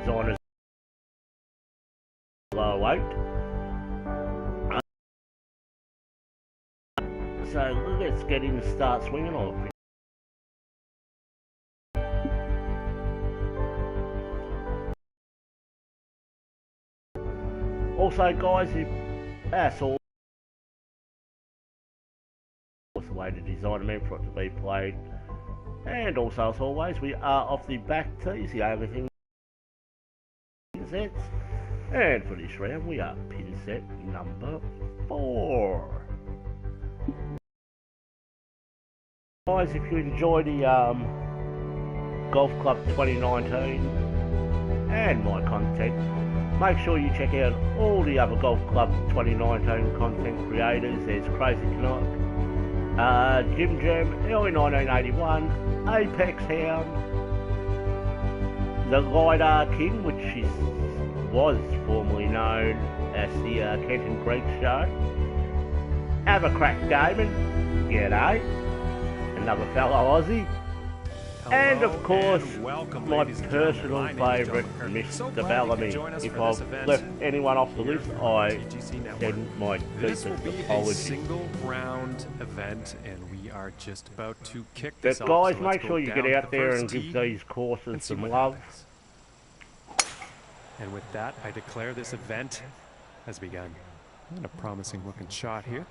designers 008. So let's get in and start swinging on. Also, guys, if that's all, the way to design a man for it to be played. And also, as always, we are off the back tees, the only thing sets. And for this round, we are pin set number 4. Guys, if you enjoy the Golf Club 2019 and my content, make sure you check out all the other Golf Club 2019 content creators. There's Crazy Canuck, Jim Jam, early 1981, Apex Hound, the LiDAR King, which was formerly known as the Kenton Creek Show, Have a Crack Gaming, g'day, another fellow Aussie, and of course, my personal favourite, Mr. Bellamy. If I've left anyone off the list, I send my deepest apologies. Single round event, and we are just about to kick this off. But guys, make sure you get out there and give these courses some love. And with that, I declare this event has begun. And a promising looking shot here.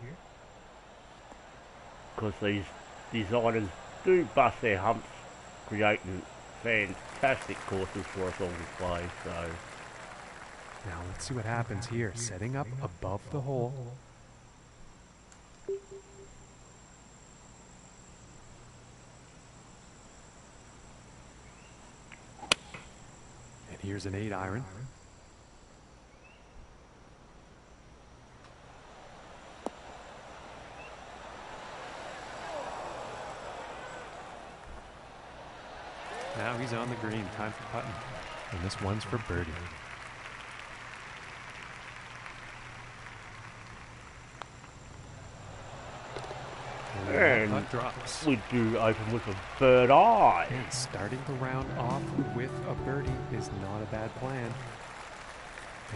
Because these designers do bust their humps, creating fantastic courses for us all to play. So now let's see what happens here. Setting up above the hole. And here's an 8-iron. Now he's on the green, time for putting. And this one's for birdie. And putt drops. We do open with a bird eye. And starting the round off with a birdie is not a bad plan.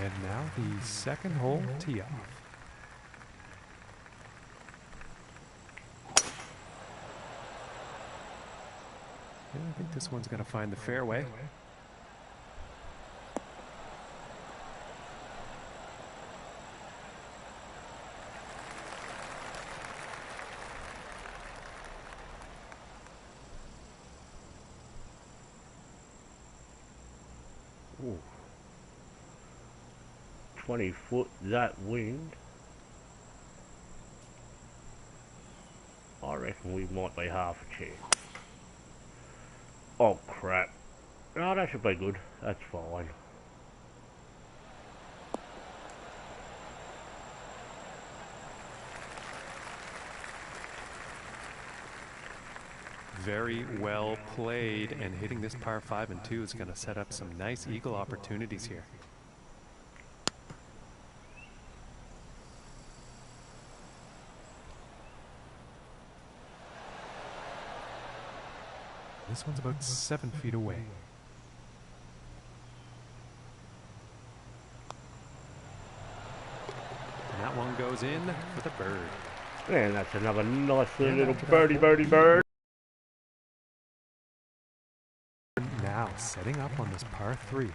And now the second hole tee off. Yeah, I think this one's going to find the fairway. Ooh. 20 foot that wind. I reckon we might be half a chance. Oh crap. No, that should be good. That's fine. Very well played, and hitting this par 5 and 2 is going to set up some nice eagle opportunities here. This one's about 7 feet away. And that one goes in for the bird. And that's another nice little bird. Now setting up on this par 3.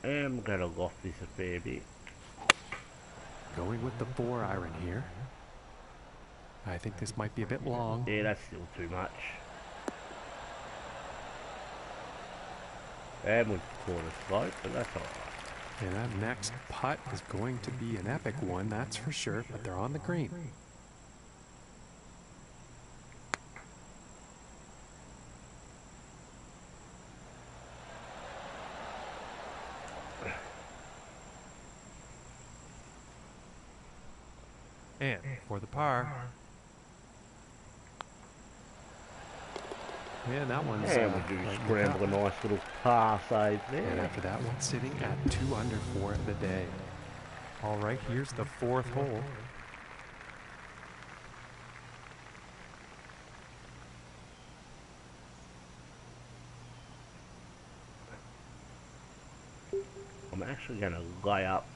I am gonna loft this a fair bit. Going with the 4-iron here. I think this might be a bit long. Yeah, that's still too much. And with quarter slope, but that's alright. And that next putt is going to be an epic one, that's for sure, but they're on the green. And for the par. Yeah, that one's And we do lighting the scramble a cup. nice little par save And there. after that one, sitting at 2 under for the day. All right, here's the fourth hole. I'm actually going to lay up.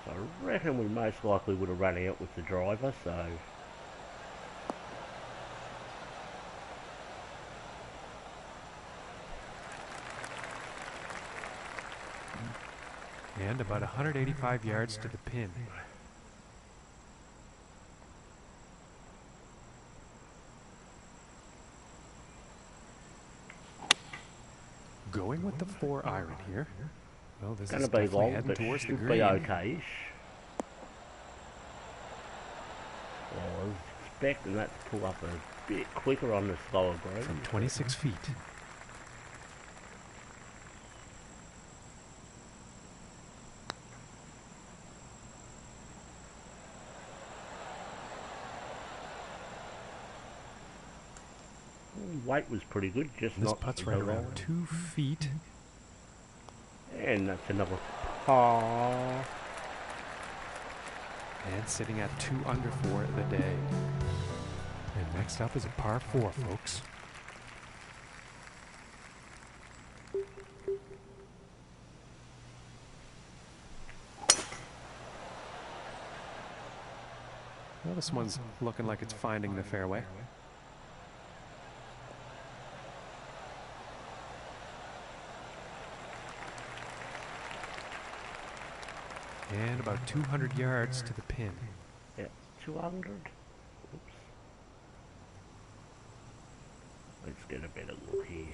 So I reckon we most likely would have run out with the driver, so... And about 185 yards to the pin. Going with the 4 iron here. Well, this Gonna is be definitely long, heading but towards the should green. be okay-ish. Well, I was expecting that to pull up a bit quicker on the slower green. From 26 feet. Weight was pretty good, just This not putt's the right line. around 2 feet. And that's another par. And sitting at 2 under for the day. And next up is a par 4, folks. Well, this one's looking like it's finding the fairway. And about 200 yards to the pin. Yeah, 200. Oops. Let's get a better look here.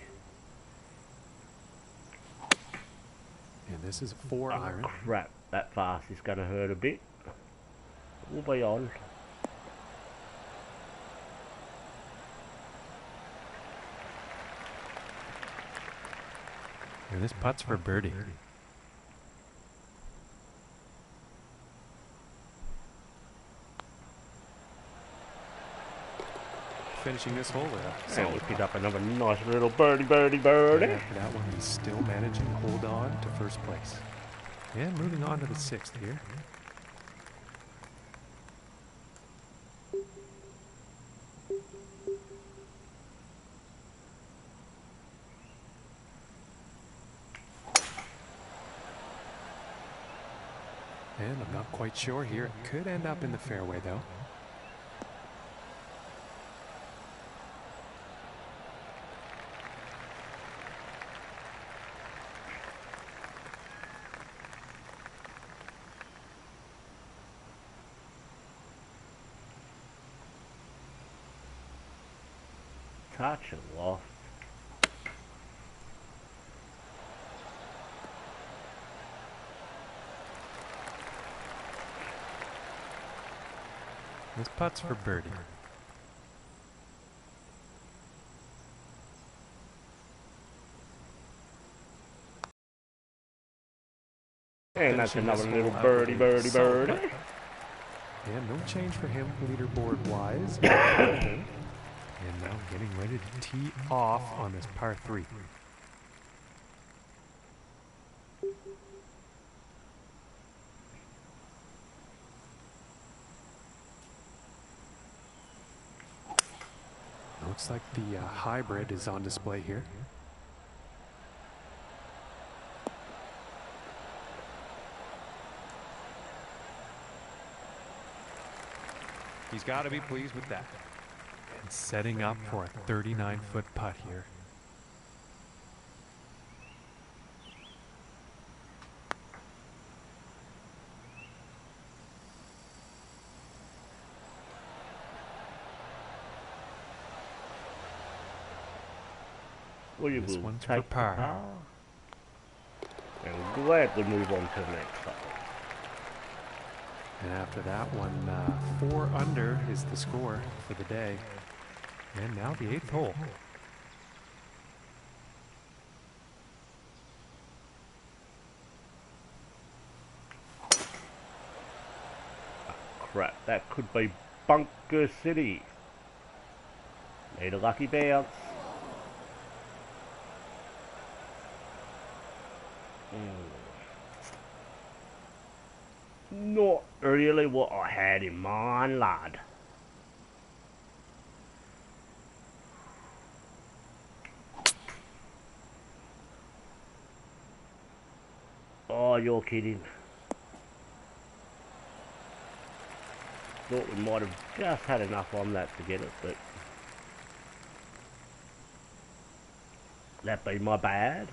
And this is a 4 iron. Crap, that fast is going to hurt a bit. We'll be on. And this putt's for birdie. Finishing this hole with a And solid we picked putt. up another nice little birdie. And after that one, he's still managing to hold on to first place. And moving on to the 6th here. And I'm not quite sure here. It could end up in the fairway, though. Touch of loft. This putt's for birdie. And that's Finishing this another little hole out birdie, with a birdie, solid birdie. putt. And no change for him leaderboard-wise. And now getting ready to tee off on this par 3. Looks like the hybrid is on display here. He's got to be pleased with that. And setting up for a 39-foot putt here. Well, you This will one's for take the par. par. And we'll gladly move on to the next hole. And after that one, 4 under is the score for the day. And now the 8th hole. Crap, that could be Bunker City. Need a lucky bounce. Not really what I had in mind, lad. Oh, you're kidding. Thought we might have just had enough on that to get it, but that be my bad.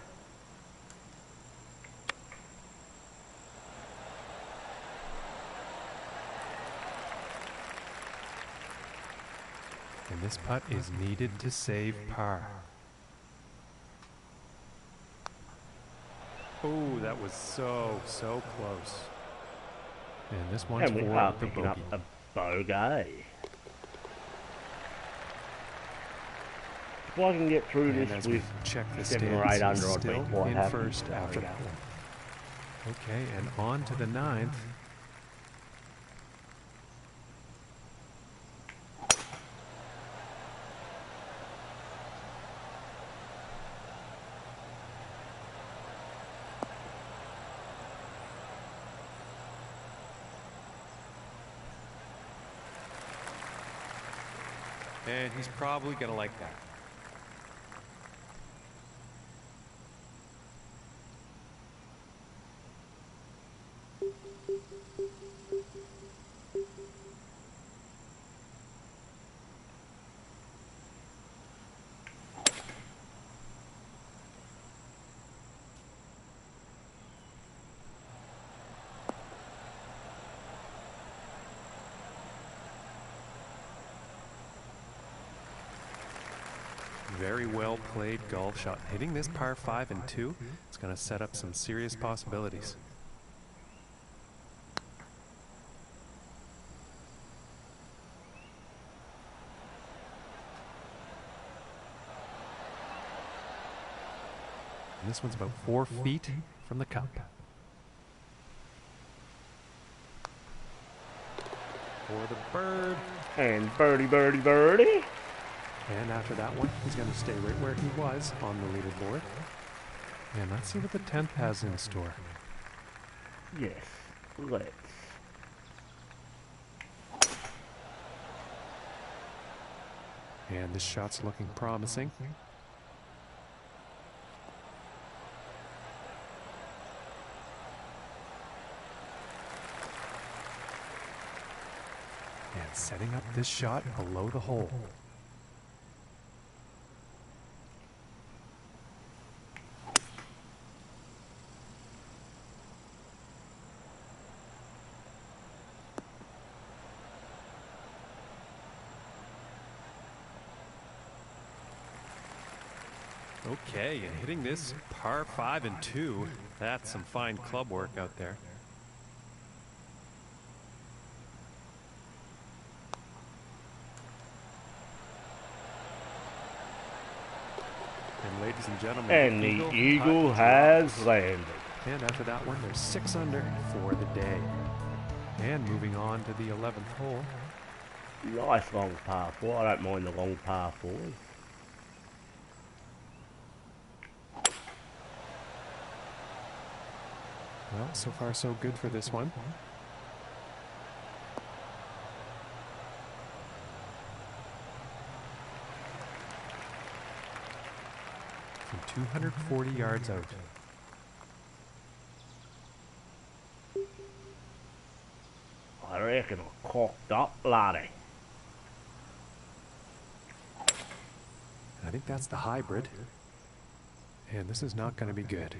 And this putt is needed to save par. Oh, that was so close. And this one's And we for are the picking up bogey. a bogey. If I can get through And this as we with check the 7 or stands, 8 under, he's I'd be still quite in happy. first after that one. Okay, and on to the 9th. And he's probably going to like that. Very well played golf shot. Hitting this par 5 and 2, it's going to set up some serious possibilities. And this one's about 4 feet from the cup. For the bird. And birdie, birdie, birdie. And after that one, he's going to stay right where he was on the leaderboard. And let's see what the 10th has in store. Yes, let's. And this shot's looking promising. And setting up this shot below the hole. Okay, and hitting this par 5 and 2, that's some fine club work out there. And ladies and gentlemen, And the eagle has landed. And after that one, there's 6 under for the day. And moving on to the 11th hole. Nice long par 4. I don't mind the long par 4s. Well, so far so good for this one. From 240 yards out. I reckon I cocked up, laddie. I think that's the hybrid. And this is not going to be good.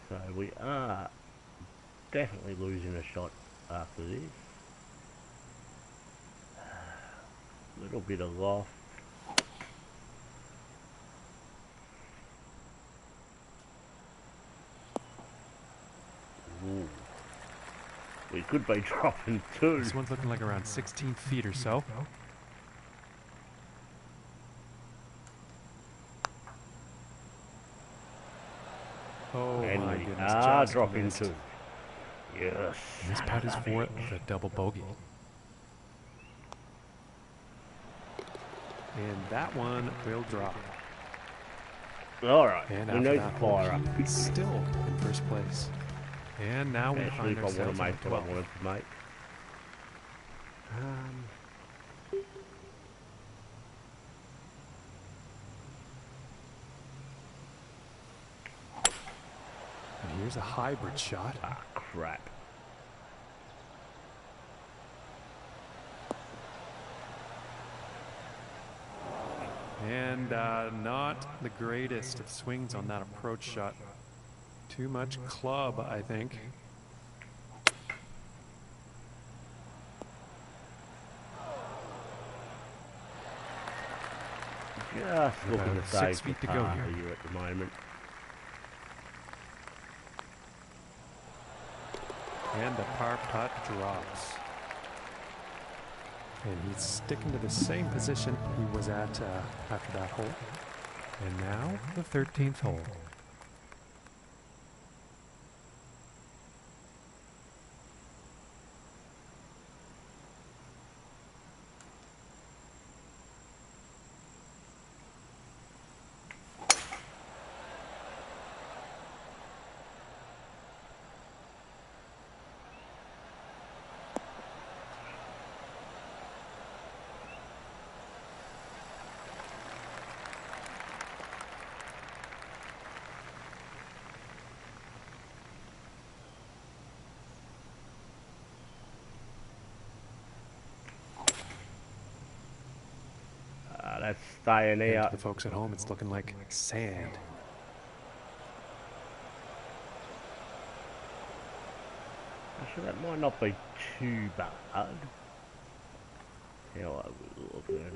So we are definitely losing a shot after this. A little bit of loft. Ooh. We could be dropping 2. This one's looking like around 16 feet or so. Oh And my we goodness. just drop missed. into. Yes. And this putt is for the double bogey. And that one will drop. Alright, And we after need that to hole, fire up. he's still in first place. And now we Especially find if I want ourselves to at make the what I 12th. wanted to make. And here's a hybrid shot. Ah, crap. And not the greatest of swings on that approach shot. Too much club, I think. Just looking to About save 6 feet the to go par here. here at the moment. And the par putt drops. And he's sticking to the same position he was at after that hole. And now the 13th hole. That's staying And to out. the folks at home, it's looking like sand. Actually, that might not be too bad. How I was looking.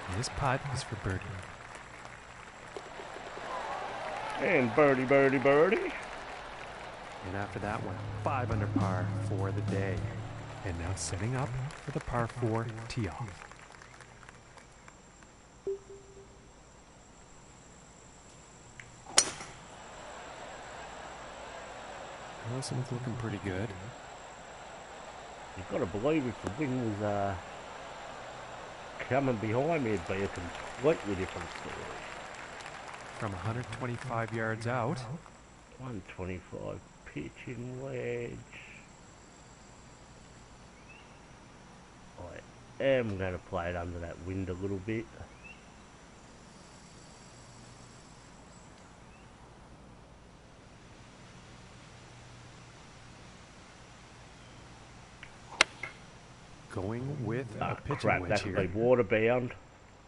And this putt is for birdie. And birdie, birdie, birdie. And after that one, 5 under par for the day. And now setting up for the par 4 tee off. Wilson's looking pretty good. You've got to believe if the wind was coming behind me, it'd be a completely different story. From 125 yards out. 125 pitching wedge. I am going to play it under that wind a little bit. Going with a pitching Crap, wedge that'll here. be water bound.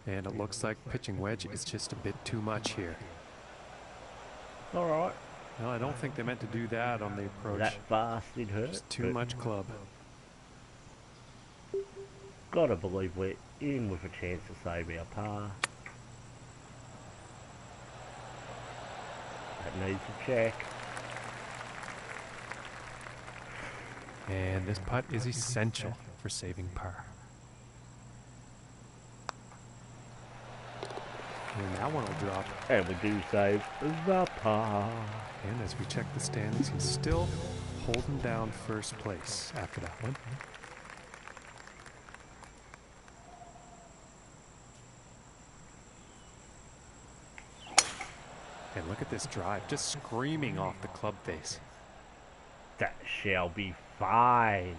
And it looks like pitching wedge is just a bit too much here. Alright. Well, I don't think they meant to do that on the approach. That fast it hurt. Just too much club. Gotta believe we're in with a chance to save our par. That needs a check. And this putt is essential for saving par. And that one will drop. And we do save the par. And as we check the standings, he's still holding down first place after that one. And look at this drive, just screaming off the club face. That shall be fine.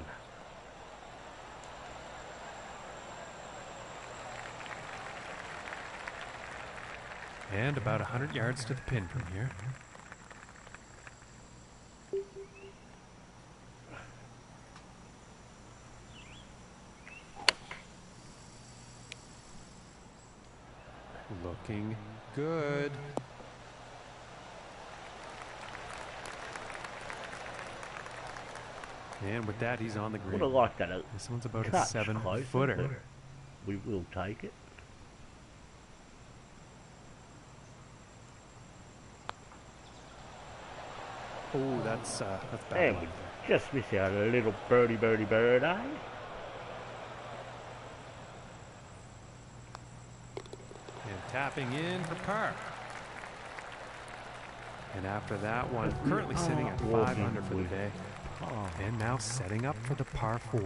And about 100 yards to the pin from here. Looking good. And with that, he's on the green. Would have liked that. This one's about a Touch 7-footer. closer, but we will take it. Oh, that's bad. And we just miss out a little birdie, birdie, bird, eh? tapping in for par. And after that one, currently sitting at 5 under for the day. And now setting up for the par 4.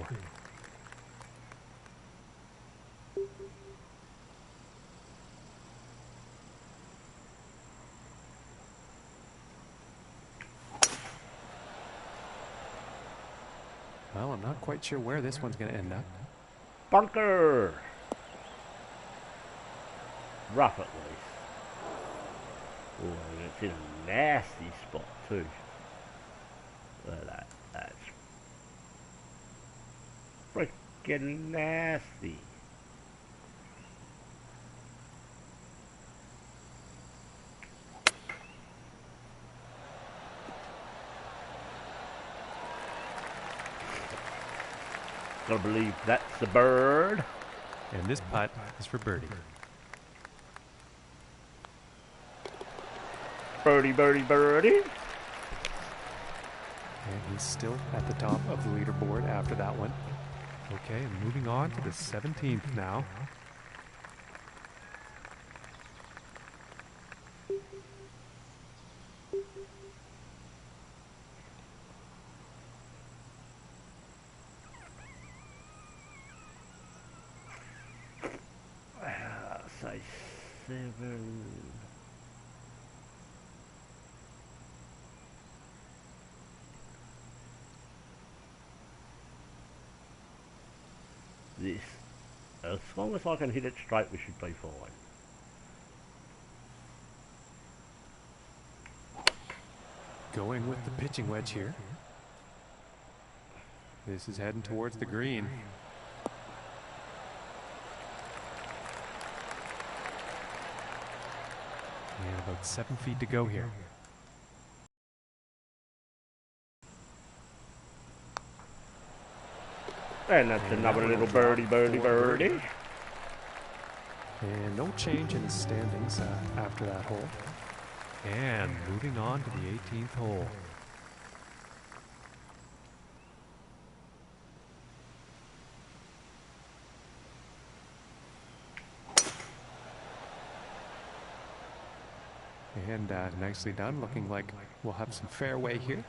Well, I'm not quite sure where this one's going to end up. Bunker! Rough at least. Oh, and it's in a nasty spot too. Look at that. That's freaking nasty. Gotta believe that's a bird. And this putt is for birdie. Birdie, birdie, birdie. And he's still at the top of the leaderboard after that one. Okay, and moving on to the 17th now. Say 7. This, as long as I can hit it straight, we should be fine. Going with the pitching wedge here. This is heading towards the green. And about 7 feet to go here. And that's another little birdie, birdie, birdie. And no change in the standings after that hole. And moving on to the 18th hole. And nicely done, looking like we'll have some fairway here.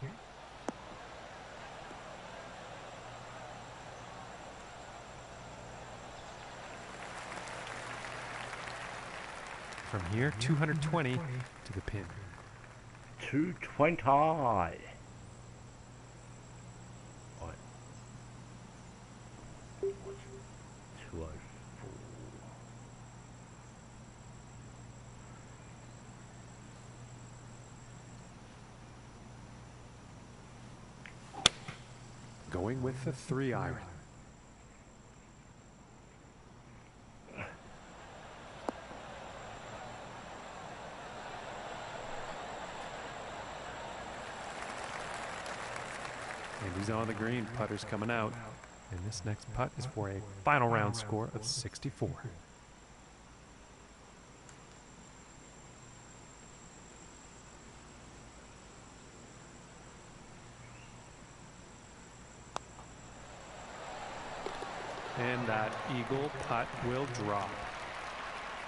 From here, 220 to the pin. 220. What? What's 204? Going with the 3-iron. And he's on the green, putter's coming out. And this next putt is for a final round score of 64. And that eagle putt will drop.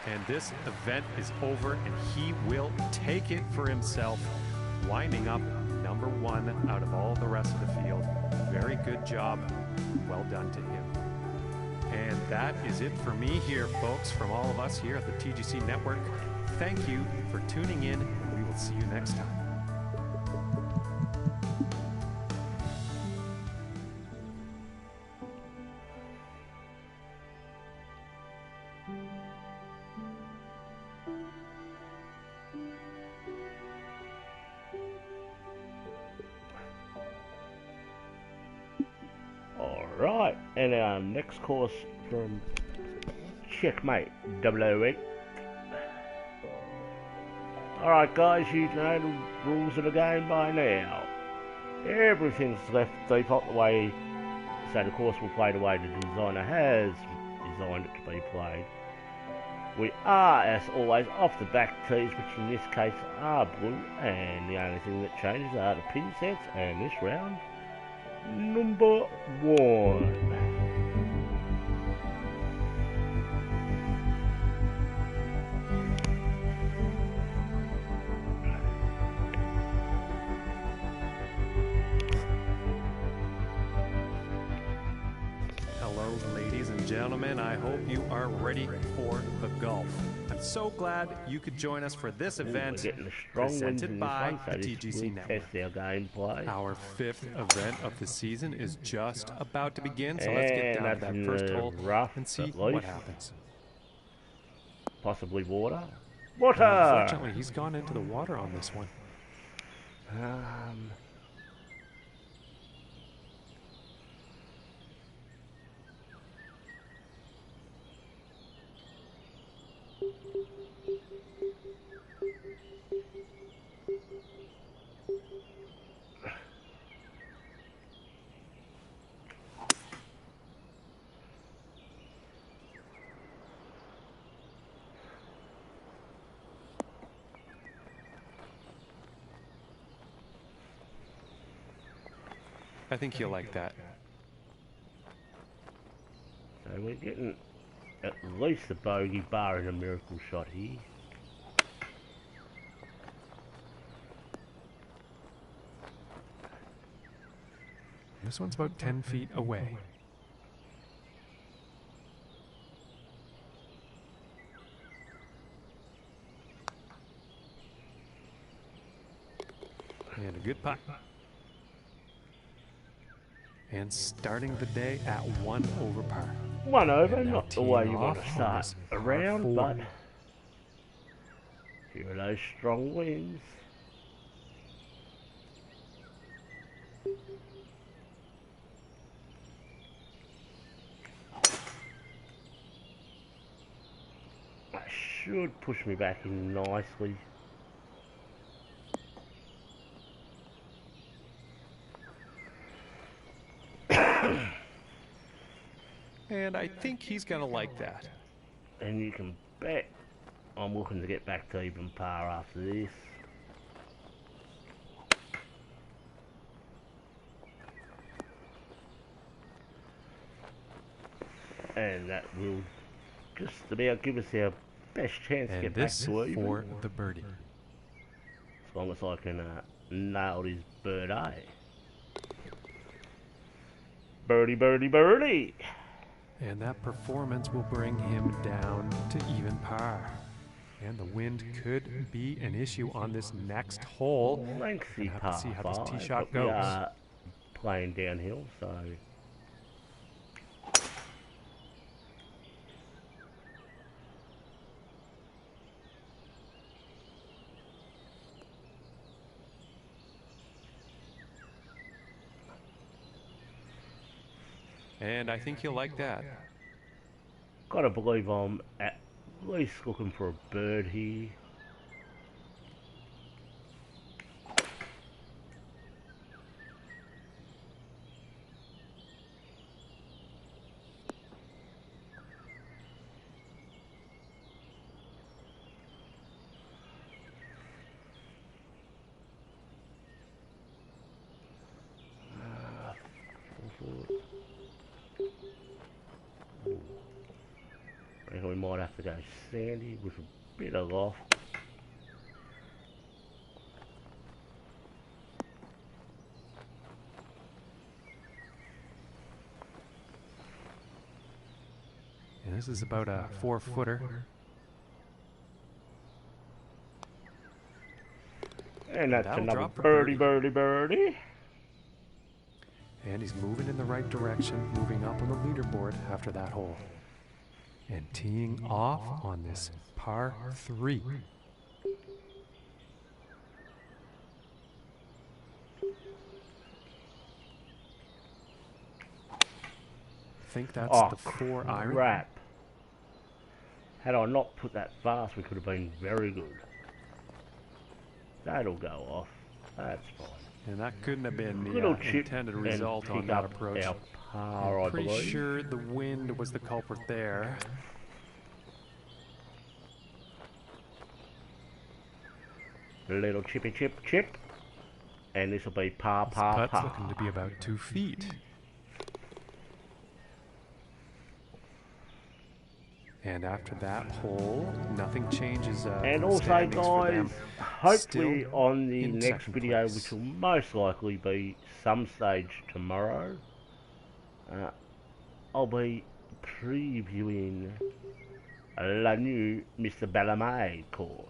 And this event is over, and he will take it for himself, winding up number 1 out of all the rest of the field. Very good job. Well done to him. And that is it for me here, folks, from all of us here at the TGC Network. Thank you for tuning in, and we will see you next time. Alright, and our next course from CheckMate008. Alright guys, you know the rules of the game by now. Everything's left default the way, so the course will play the way the designer has designed it to be played. We are, as always, off the back tees, which in this case are blue, and the only thing that changes are the pin sets, and this round, number 1. gentlemen, I hope you are ready for the golf. I'm so glad you could join us for this event We're getting the strong winds in presented this by one, so the this TGC will Network. test our gameplay. Our fifth event of the season is just about to begin, so let's get And down to that's that in first the hole rough, and see at what least. happens. Possibly water. And Water! unfortunately, he's gone into the water on this one. I think he'll like that. So we're getting at least a bogey bar and a miracle shot here. This one's about 10 feet away. And a good putt. And starting the day at 1 over par. One over, And now not the way you teeing want off to on start this par around, 4. but here are those strong winds. That should push me back in nicely. And I think he's going to like that. And you can bet I'm looking to get back to even par after this. And that will just about give us our best chance to And get back this to even. for the birdie. As long as I can nail his bird, eh? Birdie, birdie, birdie! And that performance will bring him down to even par. And the wind could be an issue on this next hole. Lengthy Gonna have par to see how this tee 5, shot but we goes. are playing downhill, so... And I think he'll like that. Gotta believe I'm at least looking for a bird here. I think we might have to go sandy with a bit of loft. And this is about a 4-footer. And that's That'll another drop for birdie, birdie. birdie, birdie. And he's moving in the right direction, moving up on the leaderboard after that hole. And teeing off on this par 3. I think that's Oh, the 4 iron. crap. Had I not put that fast, we could have been very good. That'll go off. That's fine. And that couldn't have been the Little chip intended and result on pick that up approach. our par, I I'm pretty believe. sure the wind was the culprit there. Little chippy chip chip. And this will be par, This par, putt's par. looking to be about 2 feet. And after that hole, nothing changes. And the also, standings for them. guys, hopefully Still on the in next second video, place. which will most likely be some stage tomorrow, I'll be previewing the new Mr. Bellarmine course.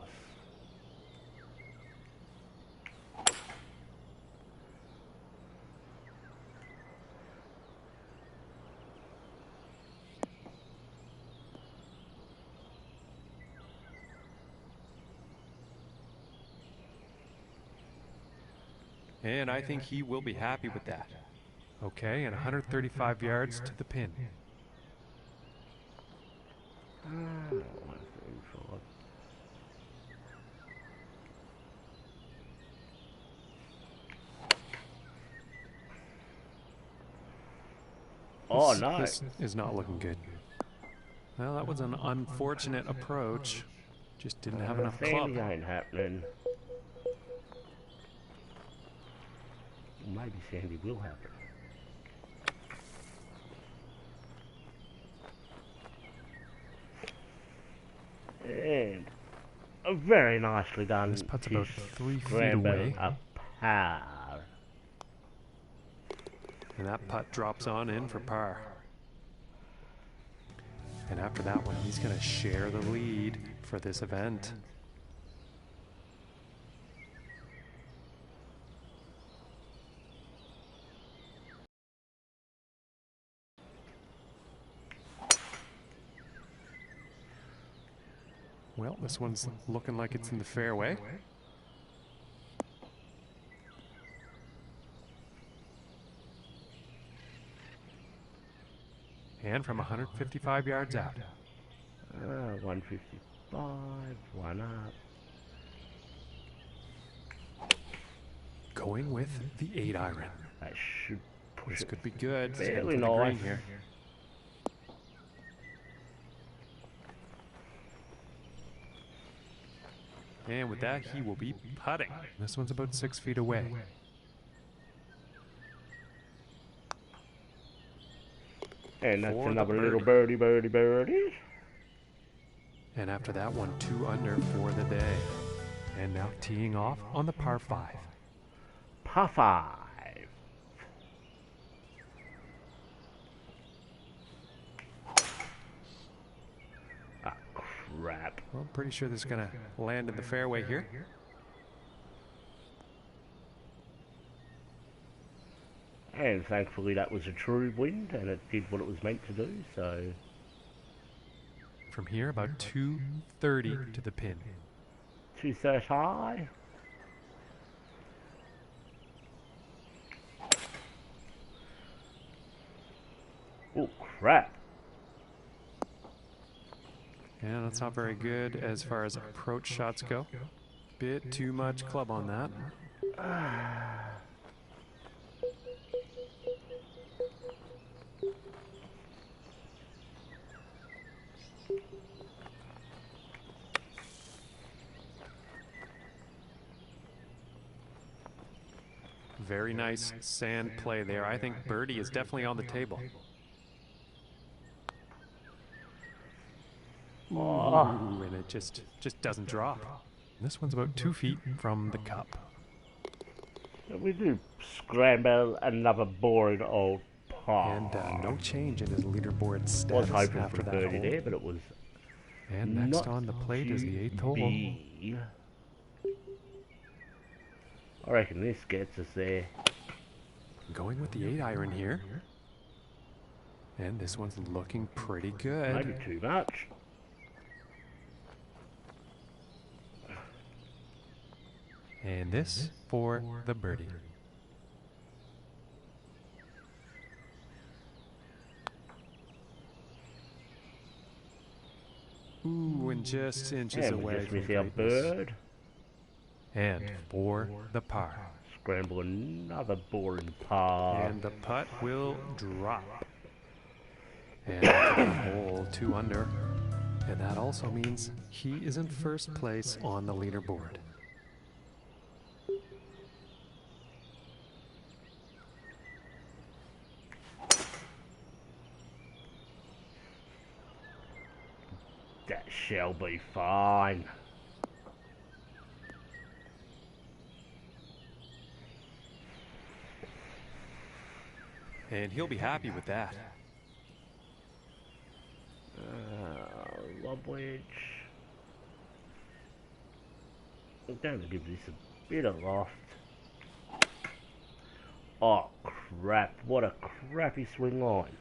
And I think he will be happy with that. Okay, and 135 yards to the pin. Oh no. This is not looking good. Well, that was an unfortunate approach. Just didn't have enough club. Sandy ain't happening. Maybe Sandy will happen. And very nicely done. This putt's about 3 feet Scramble away. a par. And that putt drops on in for par. And after that one, he's going to share the lead for this event. Well, this one's looking like it's in the fairway. And from 155 yards out. 155, one up. Going with the 8-iron. That should push This it could be good. fairly Into the green nice. here. And with that, he will be putting. This one's about 6 feet away. And that's For the another birdie. little birdie. And after that one, 2 under for the day. And now teeing off on the par 5. Par 5. Ah, crap. Well, I'm pretty sure this is going to land in the fairway here. And thankfully that was a true wind and it did what it was meant to do, so From here, about 230 to the pin. 230 high. Oh crap. And that's not very good as far as approach shots go. Bit too much club on that. Very nice sand play there. I think birdie is definitely on the table. Ooh, and it just doesn't drop. This one's about 2 feet from the cup. We do scramble another boring old par. And no change in his leaderboard Was status hoping after for that birdie hole. there, but it was And next not on the plate is the 8th to hole. be. I reckon this gets us there. Going with the 8-iron here. And this one's looking pretty good. Maybe too much. And this for the birdie. Ooh, and just inches And we away just from miss our greatness. bird. And for the par. Scramble another boring par. And the putt will drop. And after the hole, 2 under. And that also means he is in first place on the leaderboard. That shall be fine. And he'll be happy with that. wedge. I'm going to give this a bit of loft. Oh crap, what a crappy swing line.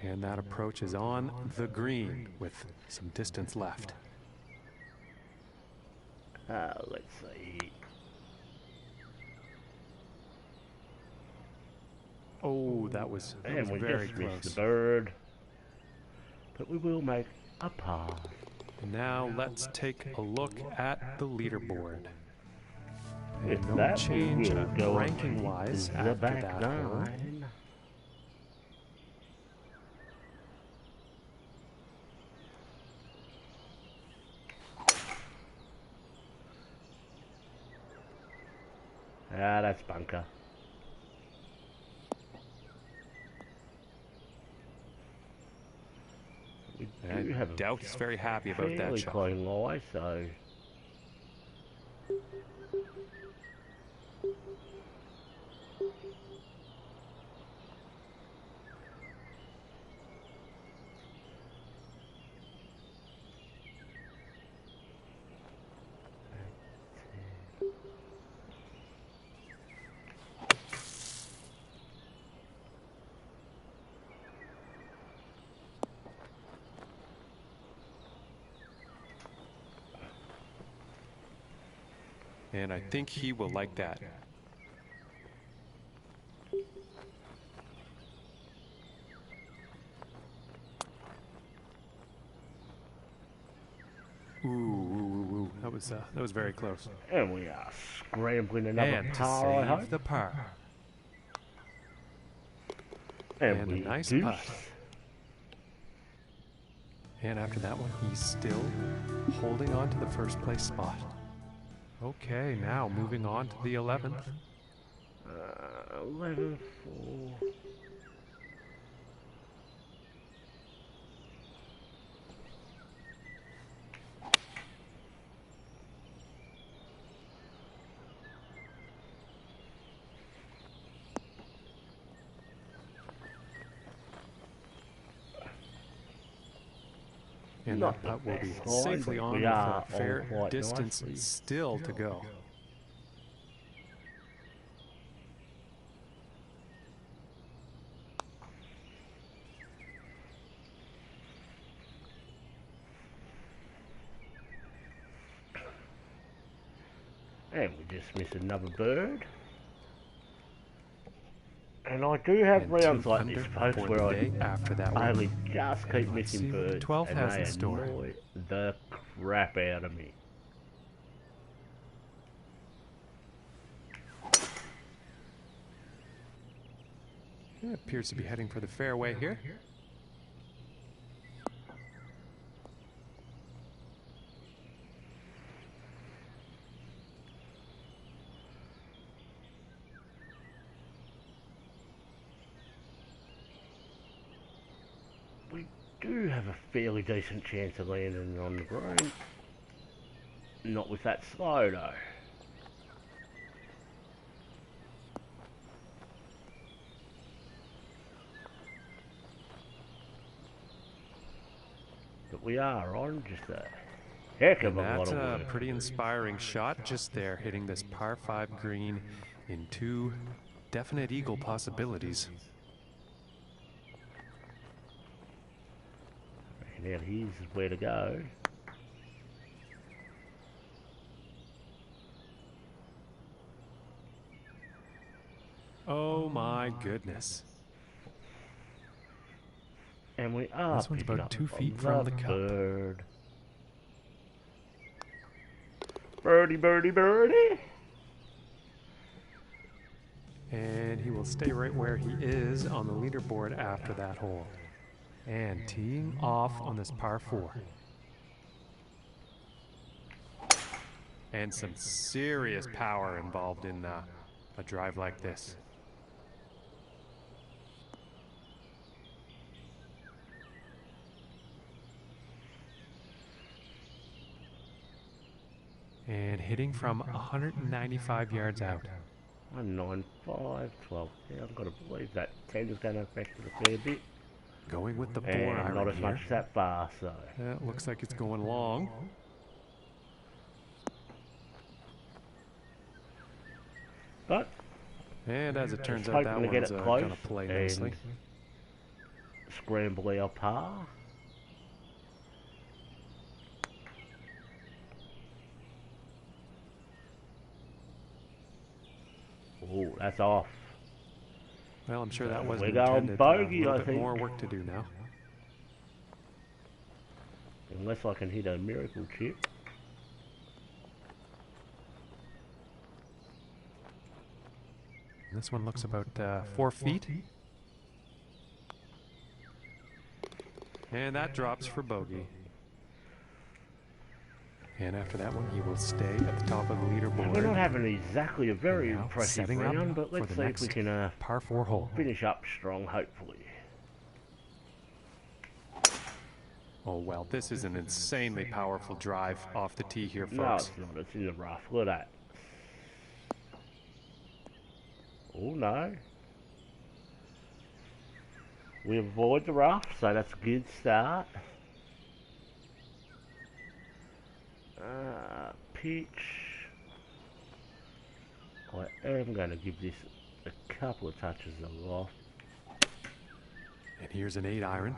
And that approach is on the green with some distance left. Let's see. Oh, that was And we very just missed close. the bird. But we will make a par. And now let's take a look at the leaderboard. With And no that, change we will go on ranking-wise to the after back that hole. nine. Ah, that's bunker. We do have a Doubt is very happy about that fairly shot. clean lie, so And I think he will like that. Ooh. That was very close. and we are scrambling another And to par, I hope. save the par. And a we nice do. putt. And after that one, he's still holding on to the first place spot. Okay, now moving on to the 11th. 11-4. And Not that putt will be the best line, safely but on we with are a fair on quite distance nicely. still to go. And we just missed another bird. And I do have And rounds 2 like this, under folks, for where the I day after that one. only just keep And let's missing see what the birds, 12th and has they in store. annoy the crap out of me. It appears to be heading for the fairway here. We do have a fairly decent chance of landing on the green. Not with that slow, though. But we are on just a heck of And a lot that's of a work. pretty inspiring shot just there, hitting this par 5 green in 2 definite eagle possibilities. Now here's where to go. Oh my goodness. And we are This one's picking about up 2 feet a from the cup. bird. Birdie, birdie, birdie. And he will stay right where he is on the leaderboard after that hole. And teeing off on this par 4. And some serious power involved in a drive like this. And hitting from 195 yards out. 195, 12. Yeah, I've got to believe that 10 is going to affect it a fair bit. Going with the 4 And iron not as here. much as that far, so. It looks like it's going long. But And as it turns just out, that hoping to get one's it going close to play and nicely. scramble our par. Oh, that's off. Well, I'm sure that wasn't We're going intended. bogey, A little I bit think. more work to do now. Unless I can hit a miracle chip. This one looks about 4 feet. And that drops for bogey. And after that one, he will stay at the top of the leaderboard. We're not having exactly a very And now impressive setting up round, but for let's the see if we next can par 4 hole. finish up strong, hopefully. Oh, well, this is an insanely powerful drive off the tee here, No, folks. it's not. It's in the rough. Look at that. Oh, no. We avoid the rough, so that's a good start. Pitch. I am going to give this a couple of touches of loft. And here's an 8 iron.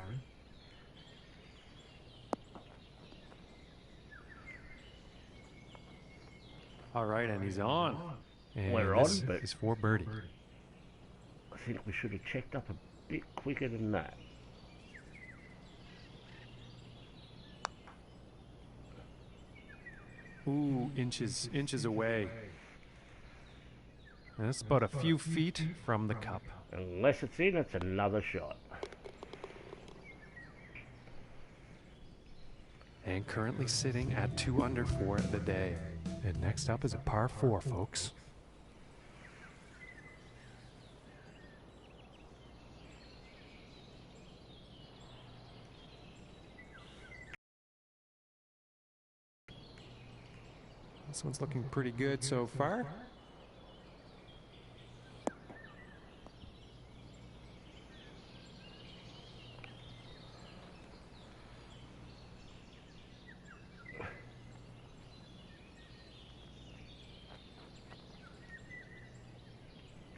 All right, and he's on. And We're this on, but is for birdie. I think we should have checked up a bit quicker than that. Ooh, inches away. And it's about a few feet from the cup. Unless it's in, it's another shot. And currently sitting at 2 under for the day. And next up is a par 4, folks. This one's looking pretty good so far.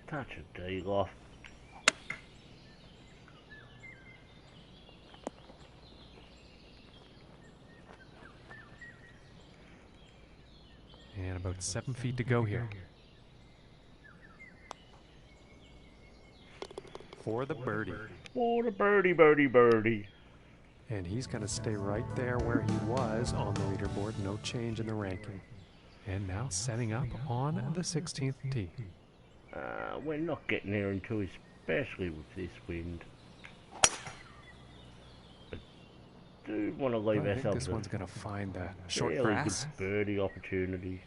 Touch of D off. And about 7 feet to go here. For the birdie. For the birdie, birdie, birdie. And he's going to stay right there where he was on the leaderboard. No change in the ranking. And now setting up on the 16th tee. We're not getting there until, especially with this wind. I do want to leave I think ourselves this one's going to find the a short fairly grass. good birdie opportunity.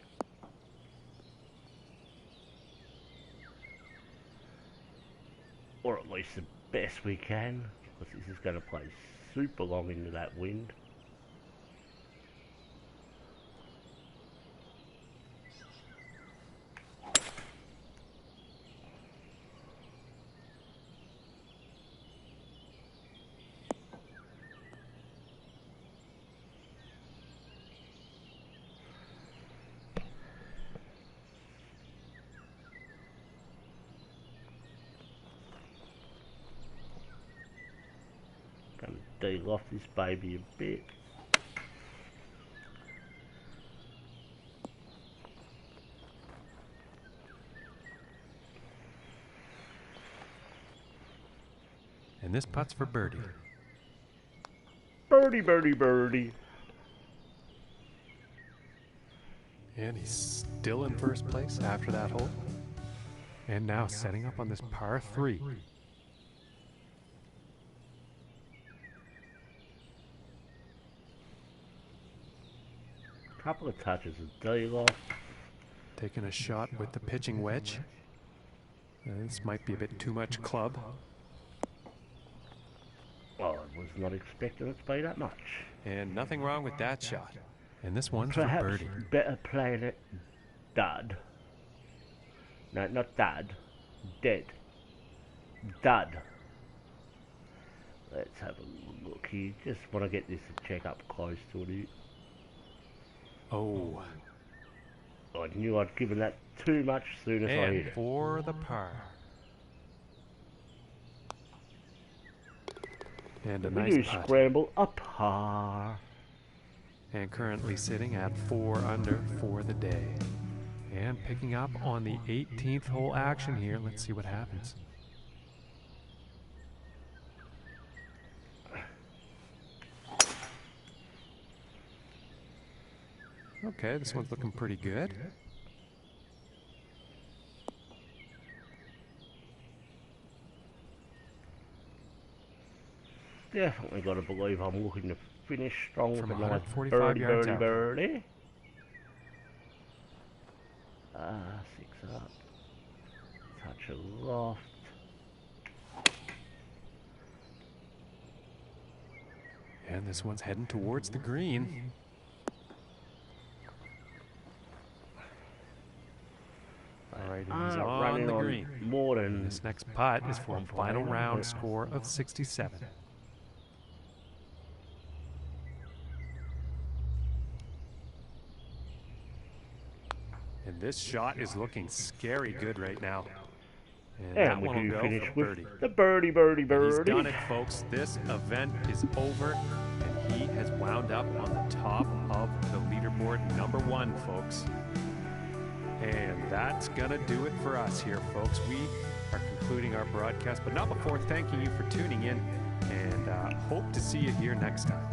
Or at least the best we can, because this is going to play super long into that wind. Gonna deal off this baby a bit. And this putt's for birdie. Birdie, birdie, birdie. And he's still in first place after that hole. And now setting up on this par 3. Couple of touches of deal off. Taking a shot with the pitching wedge. This might be a bit too much club. Well, I was not expecting it to be that much. And nothing wrong with that shot. And this one's for Perhaps birdie. better playing it dud. No, not dud. Dead. Dud. Let's have a look here. Just want to get this check up close to it. Oh, I knew I'd given that too much soon as I hit and it. for the par. And a We nice do putt. scramble a par. And currently sitting at 4 under for the day. And picking up on the 18th hole action here. Let's see what happens. Okay, this one's looking pretty good. Definitely got to believe I'm looking to finish strong with From a nice 145 birdie, yards birdie, out. birdie. 6 up. Touch of loft. And this one's heading towards the green. All right, and he's on Running the on green. more than This next putt is for a final round score of 67. And this shot is looking scary good right now. And that and we one will do go finish for with birdie. the birdie, birdie, And he's birdie. done it, folks. This event is over, and he has wound up on the top of the leaderboard, #1, folks. And that's going to do it for us here, folks. We are concluding our broadcast, but not before thanking you for tuning in, and hope to see you here next time.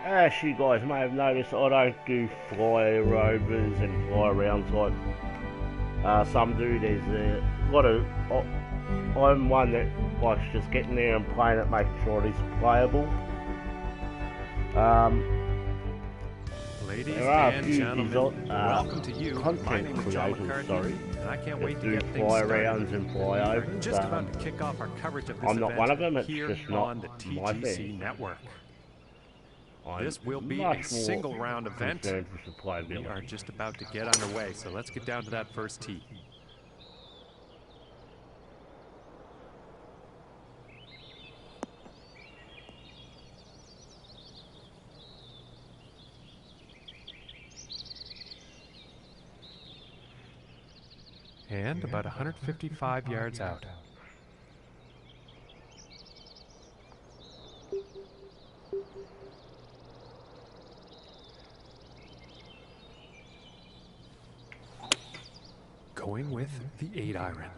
As you guys may have noticed, I don't do flyovers and fly arounds like some do. There's a lot of... I'm one that likes just getting there and playing it, making sure it is playable. Ladies There are a and few gentlemen, welcome to you. My content name is John creators, McCarthy, sorry, and I can't that wait to do get things fly started. arounds and We are flyovers. just about to kick off our coverage of this I'm not event one of them, it's here just not on the my TGC thing. network. I'm This will be much a more single round event. concerned with the playability. We are just about to get underway, so let's get down to that first tee. And about 155 yards out. Going with the 8-iron.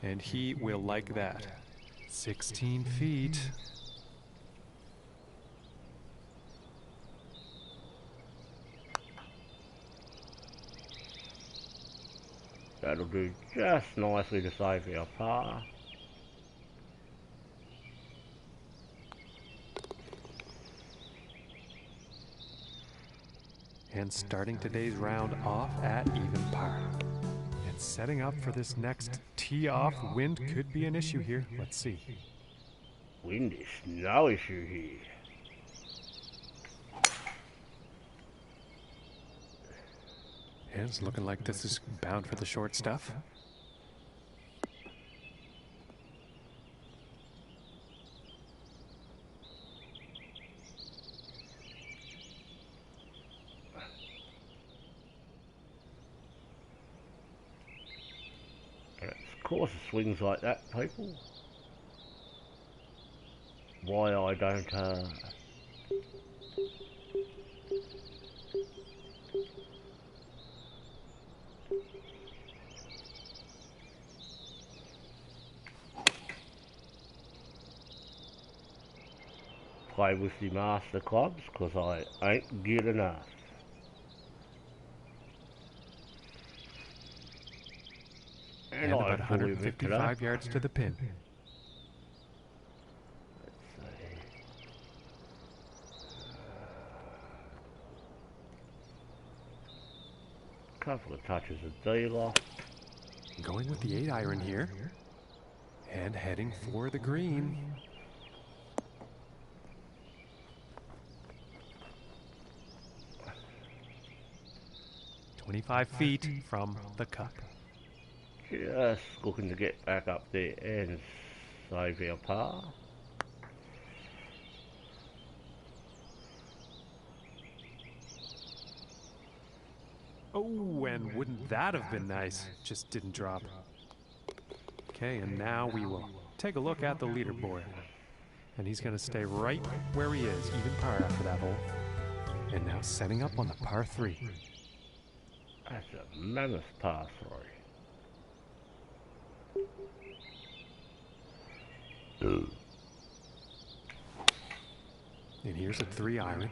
And he will like that. 16 feet. That'll do just nicely to save our par. And starting today's round off at even par. And setting up for this next tee off, wind could be an issue here. Let's see. Wind is no issue here. And it's looking like this is bound for the short stuff. Of course it swings like that, people. Why I don't play with the master clubs because I ain't good enough. And about 155 yards to the pin. Let's see. Couple of touches of dealer. Going with the 8-iron here. And heading for the green. "25 feet from the cup." Just looking to get back up there and save our par. Oh, and wouldn't that have been nice? Just didn't drop. Okay, and now we will take a look at the leaderboard. And he's going to stay right where he is, even par after that hole. And now setting up on the par 3. That's a mammoth par 3. And here's a 3-iron.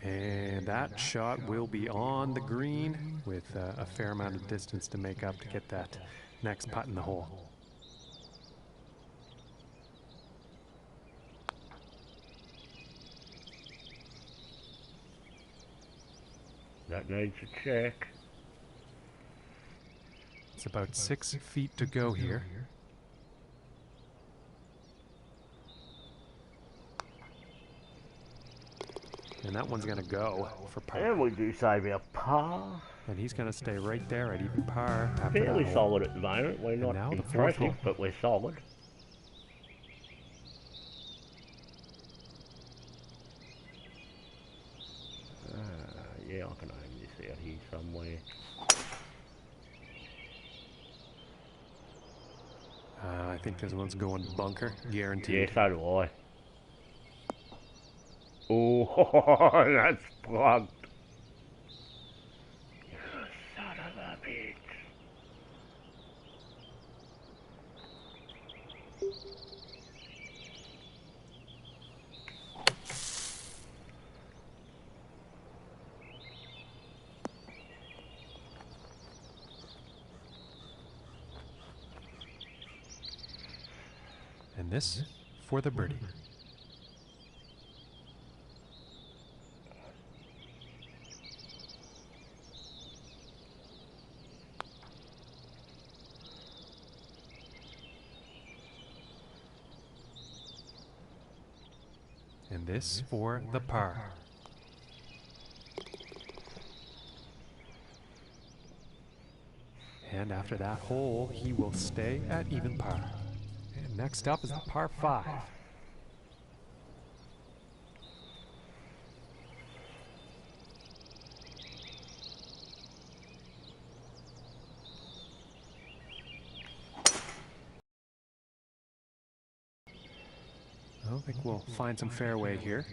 And that shot will be on the green with a fair amount of distance to make up to get that next putt in the hole. That needs a check. It's about 6 feet to go here. And that one's going to go for par. And we do save our par. And he's going to stay right there at even par after Fairly that hole. solid at the moment. We're not now the fourth impressive, hole. but we're solid. Yeah, I can aim this out here somewhere. I think this one's going bunker, guaranteed. Yeah, so do I. Oh, that's plugged. You son of a bitch. And this for the birdie. And this for the par. And after that hole, he will stay at even par. And next up is the par 5. I think we'll find some fairway here.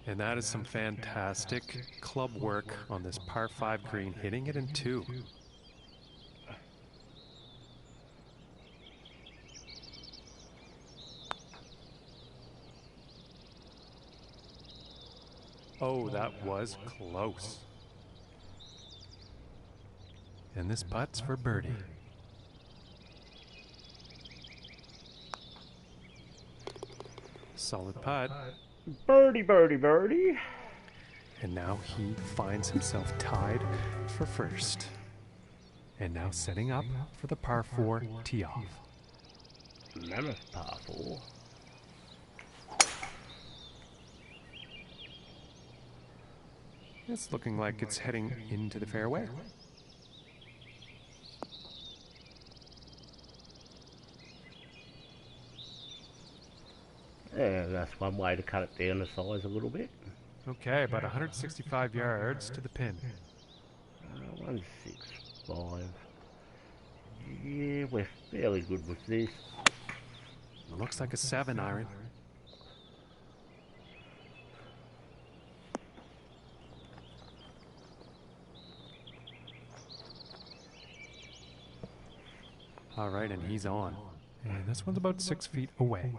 And that is some fantastic club work on this par 5 green, hitting it in 2. Oh, that was close. And this putt's for birdie. Solid putt. Birdie, birdie, birdie. And now he finds himself tied for first. And now setting up for the par 4 tee off. Mammoth par 4. It's looking like it's heading into the fairway. Yeah, that's one way to cut it down the size a little bit. Okay, about 165 yards to the pin. 165. Yeah, we're fairly good with this. It looks like a 7-iron. All right, and he's on. And this one's about 6 feet away.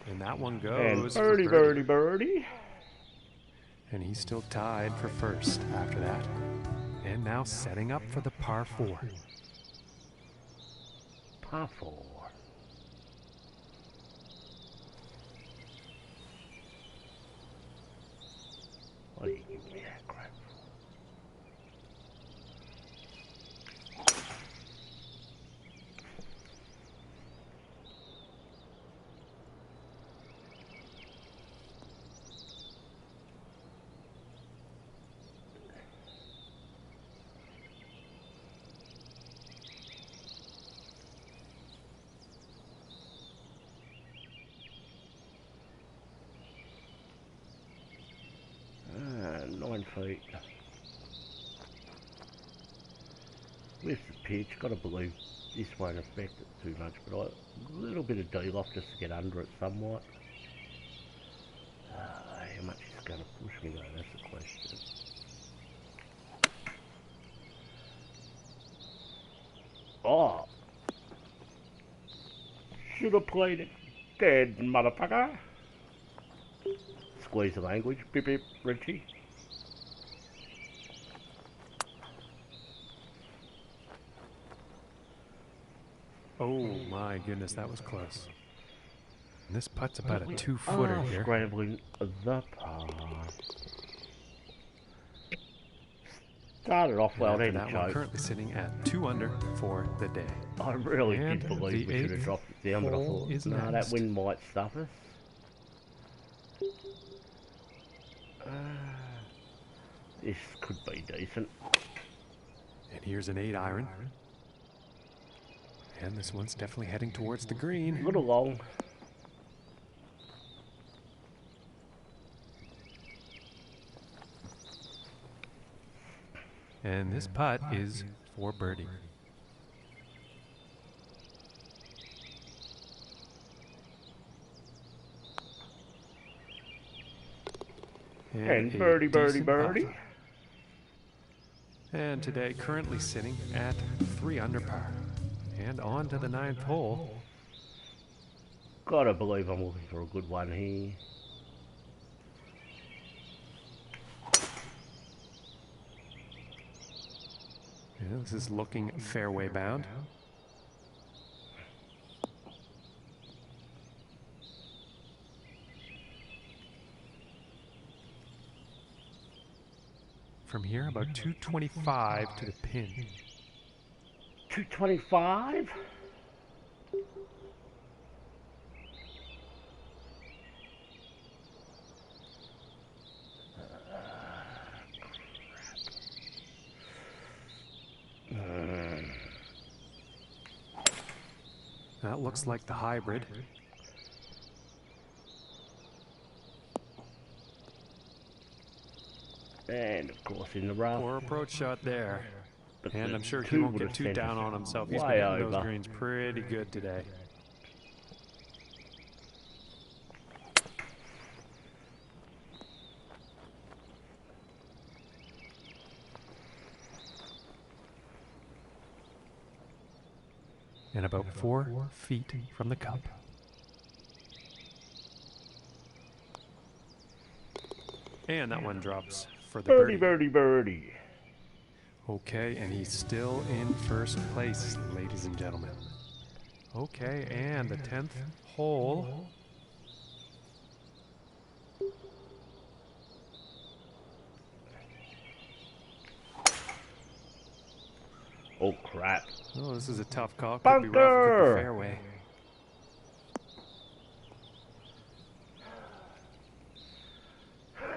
And that one goes And birdie, for birdie. birdie. And he's still tied for first after that. And now setting up for the par 4. Par 4. What do you give me that crap for? Ah, 9 feet. With the pitch, gotta believe this won't affect it too much, but a little bit of D-loft just to get under it somewhat. How much is it gonna push me though, that's the question. Oh! Should have played it dead, motherfucker! Squeeze the language, beep beep, Richie. Oh my goodness, that was close. And this putt's about a 2-footer here. Scrambling the par. Started off well, After didn't that one, choke. currently sitting at 2 under for the day. I really And did believe the we should have 8th dropped it down, but I hole thought, is no, that next. wind might stuff us. This could be decent. And here's an 8-iron. And this one's definitely heading towards the green. A little long. And this putt is for birdie. And a birdie, birdie, decent birdie. putt. And today currently sitting at 3 under par. And on to the 9th hole. Gotta believe I'm looking for a good one here. Yeah, this is looking fairway bound. From here, about 225 to the pin. 225? That looks like the hybrid. And of course in the rough. Poor approach shot there. But And the I'm sure he two won't would get have too sent down us on himself. He's been way hitting those over. greens pretty good today. And about 4 feet from the cup. And that one drops for the Birdie, birdie. birdie, birdie. Okay, and he's still in first place, ladies and gentlemen. Okay, and the 10th hole. crap. Oh, this is a tough call. Could be rough, could Bunker! be fairway.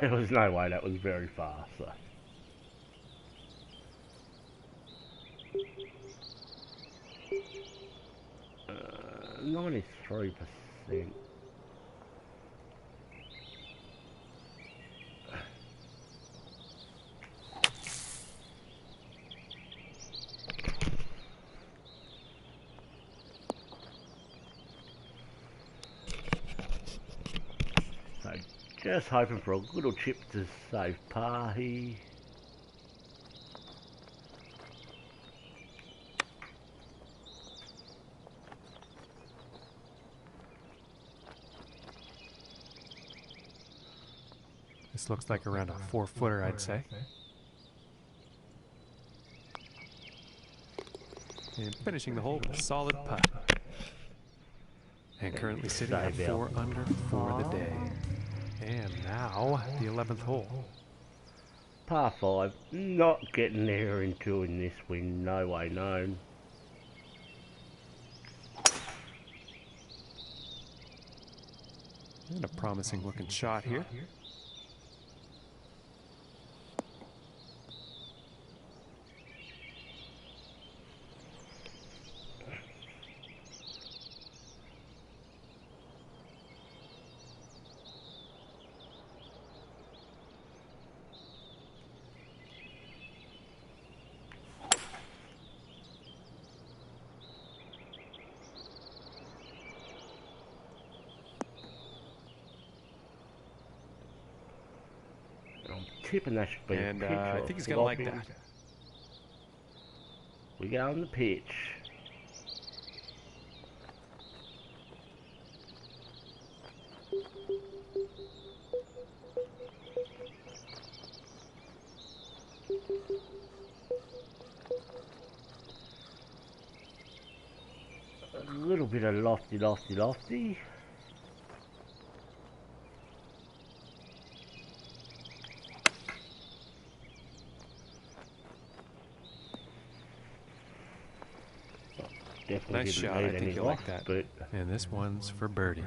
There was no way that was very far, so. Uh, 93%. So just hoping for a little chip to save par here. This looks like around a 4-footer, I'd say. And finishing the hole with a solid putt. And currently sitting at 4 under for the day. And now, the 11th hole. Par 5, not getting there and doing this win, no way known. And a promising looking shot here. I'm tipping that should be And a pitch I or think he's going to like flopping. that. We go on the pitch. A little bit of lofty, lofty, lofty. Definitely Nice didn't shot, I need think any you'll loft, like that. but And this one's for birdie.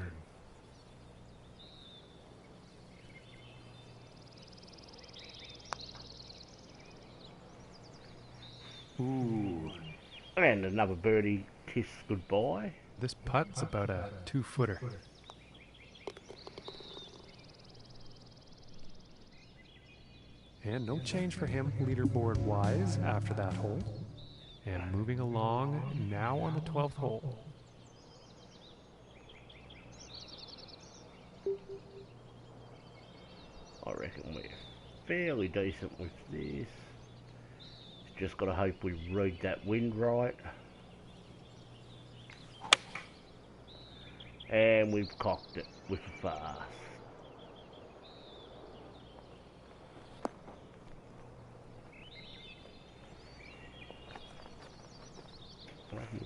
Ooh. and another birdie kiss goodbye. This putt's about a 2-footer. And no change for him leaderboard-wise after that hole. And moving along now on the 12th hole. I reckon we're fairly decent with this. Just got to hope we read that wind right. And we've cocked it with a fast.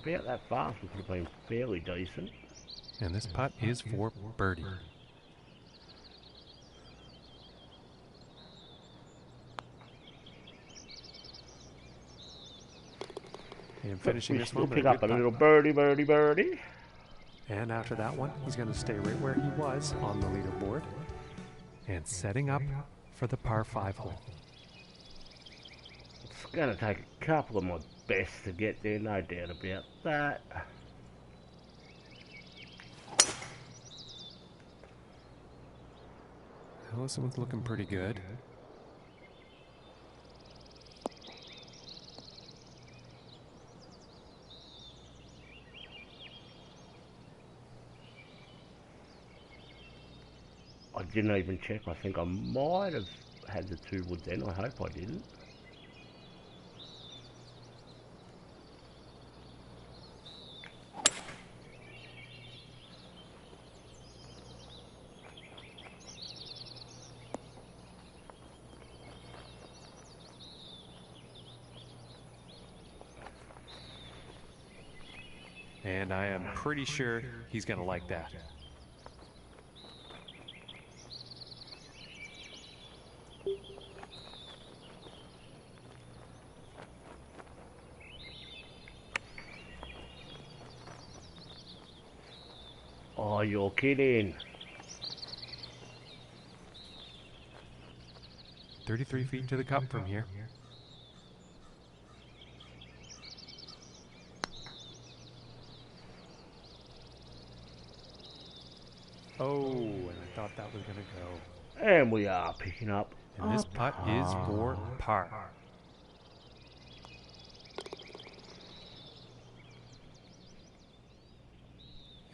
About that fast, we could have been fairly decent. And this putt is for birdie. And finishing We this still one with pick a up good a little putt. birdie, birdie, birdie. And after that one, he's going to stay right where he was on the leaderboard. And setting up for the par 5 hole. It's going to take a couple of my best to get there, no doubt about that. Well, this one's looking pretty good. I didn't even check. I think I might have had the 2 wood then. I hope I didn't. And I am pretty sure he's going to like that. Oh, you're kidding. 33 feet to the cup from here. Oh, and I thought that was going to go. And we are picking up. And this putt is for par.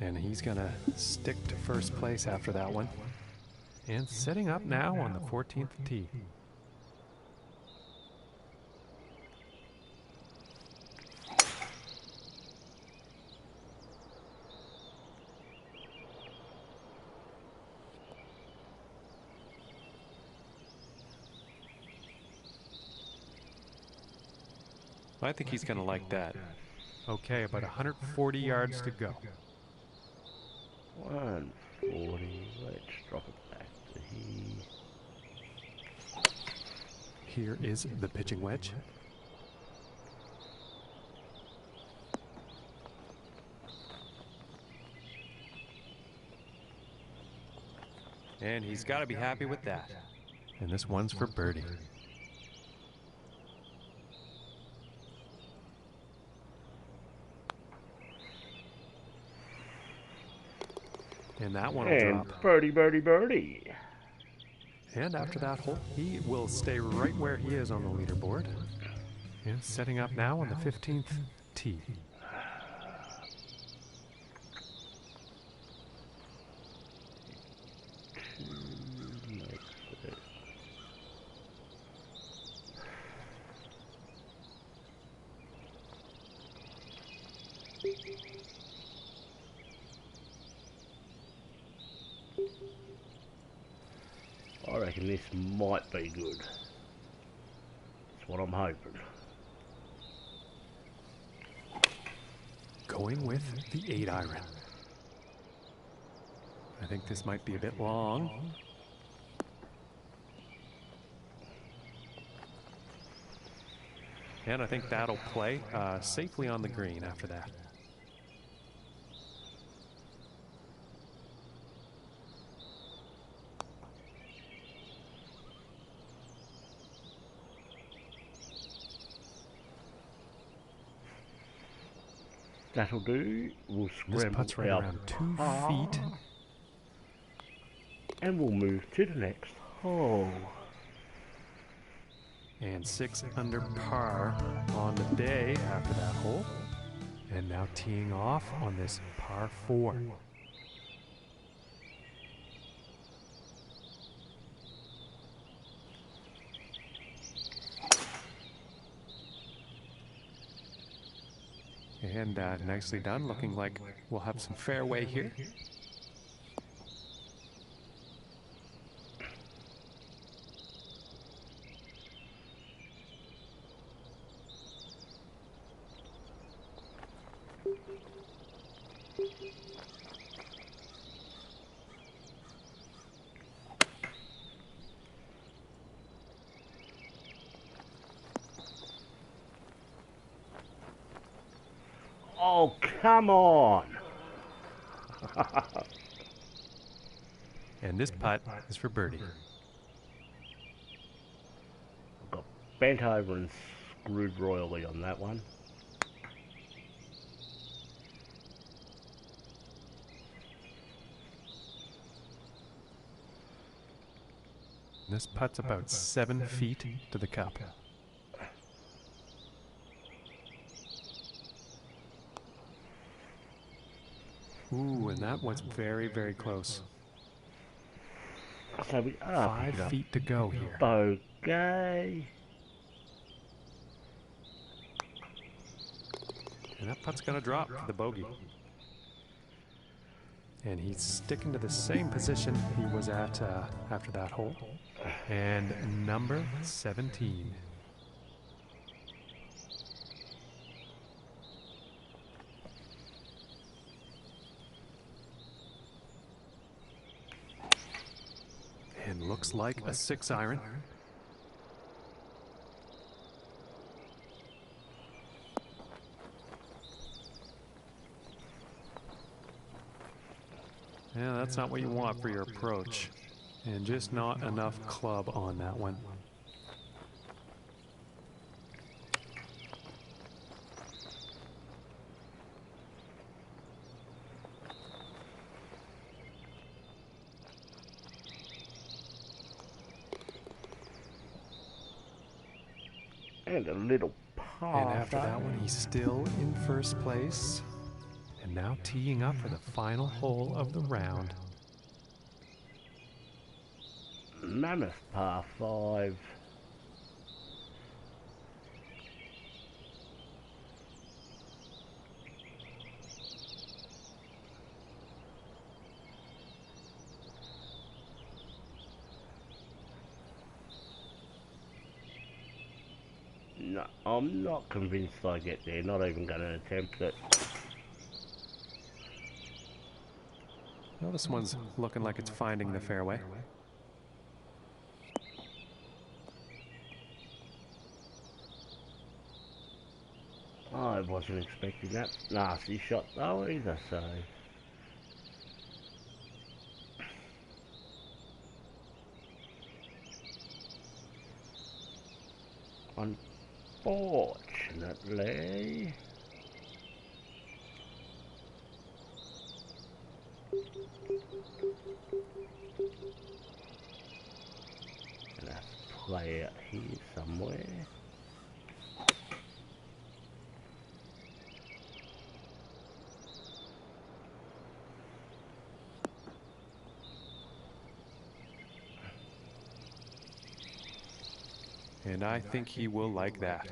And he's going to stick to first place after that one. And setting up now on the 14th tee. I think he's going to like that. Okay, about 140 yards to go. 140. Let's drop it back to here. Here is the pitching wedge. And he's got to be happy with that. And this one's for birdie. And that one will drop. Birdie, birdie, birdie. And after that hole, he will stay right where he is on the leaderboard. And setting up now on the 15th tee. I reckon this might be good. That's what I'm hoping. Going with the 8-iron. I think this might be a bit long. And I think that'll play safely on the green after that. That'll do. We'll This scramble putt's right around 2 feet. And we'll move to the next hole. And 6 under par on the day after that hole. And now teeing off on this par 4. And nicely done, looking like we'll have some fairway here. Oh, come on. And this putt is for birdie. Got bent over and screwed royally on that one. This putt's about 7 feet to the cup. Ooh, and that was very, very close. So we are 5 feet to go here. Okay. And that putt's going to drop for the bogey. And he's sticking to the same position he was at after that hole. And number 17. And looks like a 6-iron. Yeah, that's not what you want for your approach. And just not enough club on that one. And a little path. And after that one, he's still in first place. And now teeing up for the final hole of the round. Mammoth par 5. No, I'm not convinced I get there, not even going to attempt it. Well, this one's looking like it's finding the fairway. I wasn't expecting that nasty shot though either, so... Unfortunately... Gonna have to play out here somewhere. And I think he will like that.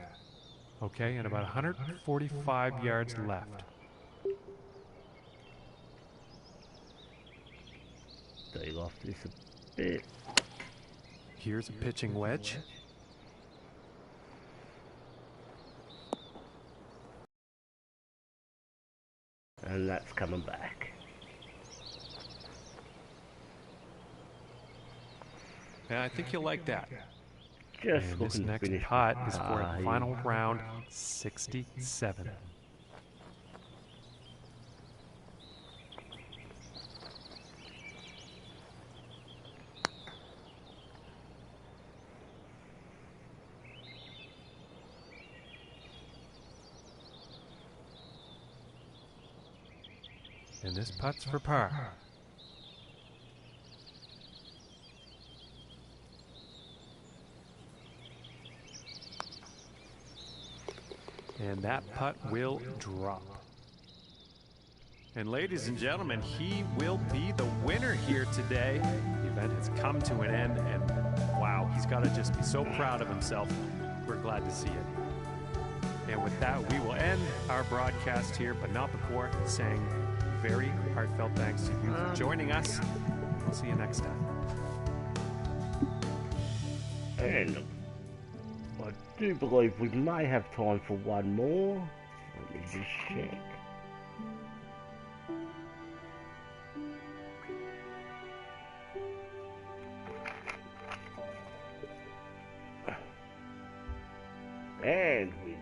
Okay, and about 145 yards left. Take off this a bit. Here's a pitching wedge. And that's coming back. Yeah, I think you'll like that. Just And this looking to next finish putt with is for a par. final round 67. And this putt's for par. And that putt will drop. And ladies and gentlemen, he will be the winner here today. The event has come to an end, and wow, he's got to just be so proud of himself. We're glad to see it. And with that, we will end our broadcast here, but not before saying very heartfelt thanks to you for joining us. We'll see you next time. And I do believe we may have time for one more. Let me just check. And we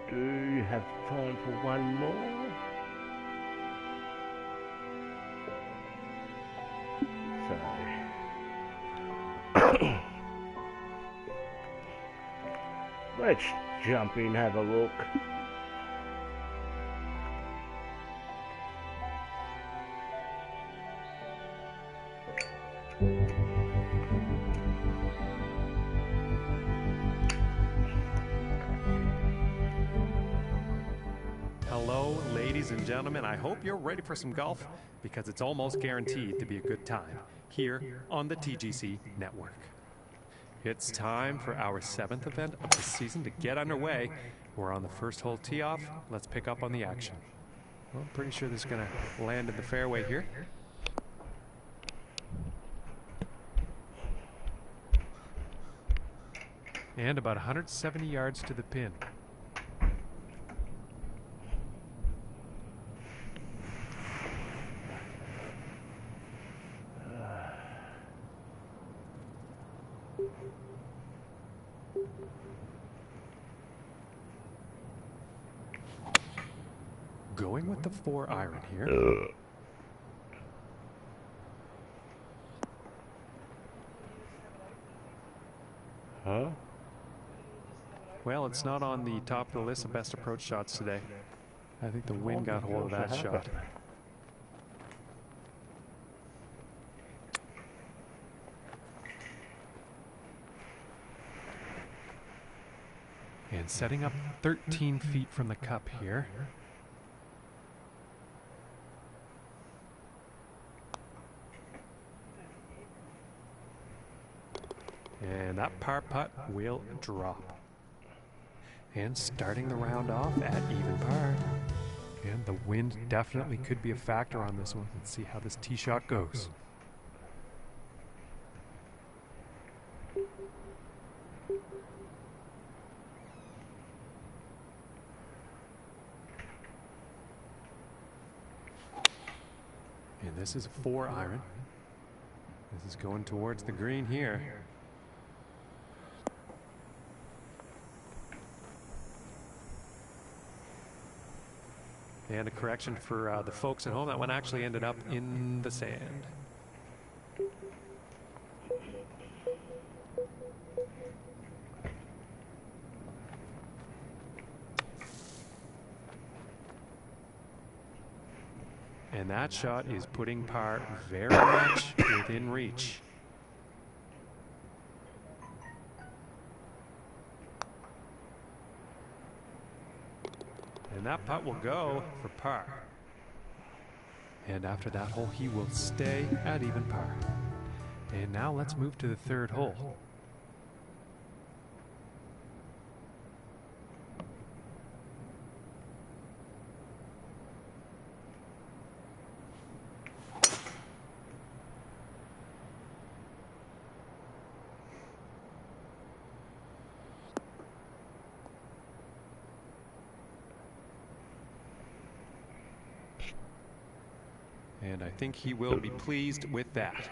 do have time for one more. So let's jump in, have a look. Hello, ladies and gentlemen. I hope you're ready for some golf because it's almost guaranteed to be a good time here on the TGC network. It's time for our 7th event of the season to get underway. We're on the first hole tee off. Let's pick up on the action. Well, I'm pretty sure this is going to land in the fairway here. And about 170 yards to the pin. Going with the 4-iron here. Huh? Well, it's not on the top of the list of best approach shots today. I think the wind got hold of that shot. And setting up 13 feet from the cup here. And that par putt will drop. And starting the round off at even par. And the wind definitely could be a factor on this one. Let's see how this tee shot goes. And this is a 4-iron. This is going towards the green here. And a correction for the folks at home, that one actually ended up in the sand. And that shot is putting par very much within reach. And that putt will go for par. And after that hole, he will stay at even par. And now let's move to the third hole. And I think he will be pleased with that.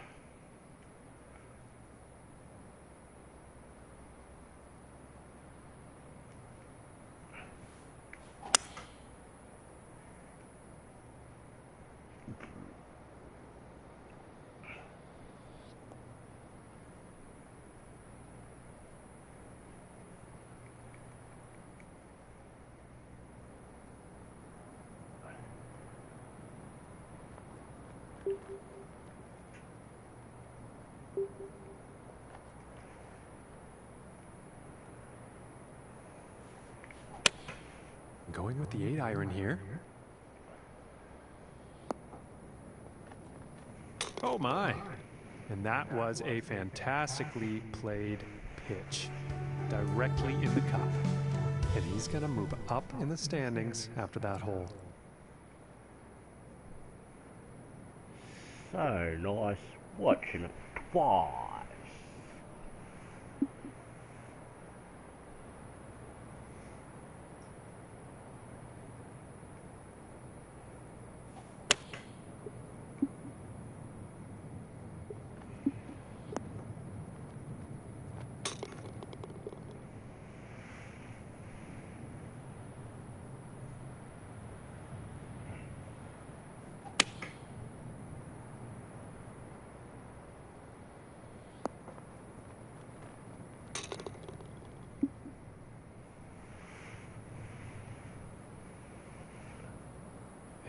Going with the 8-iron here. Oh my! And that was a fantastically played pitch. Directly in the cup. And he's going to move up in the standings after that hole. So nice watching it twice.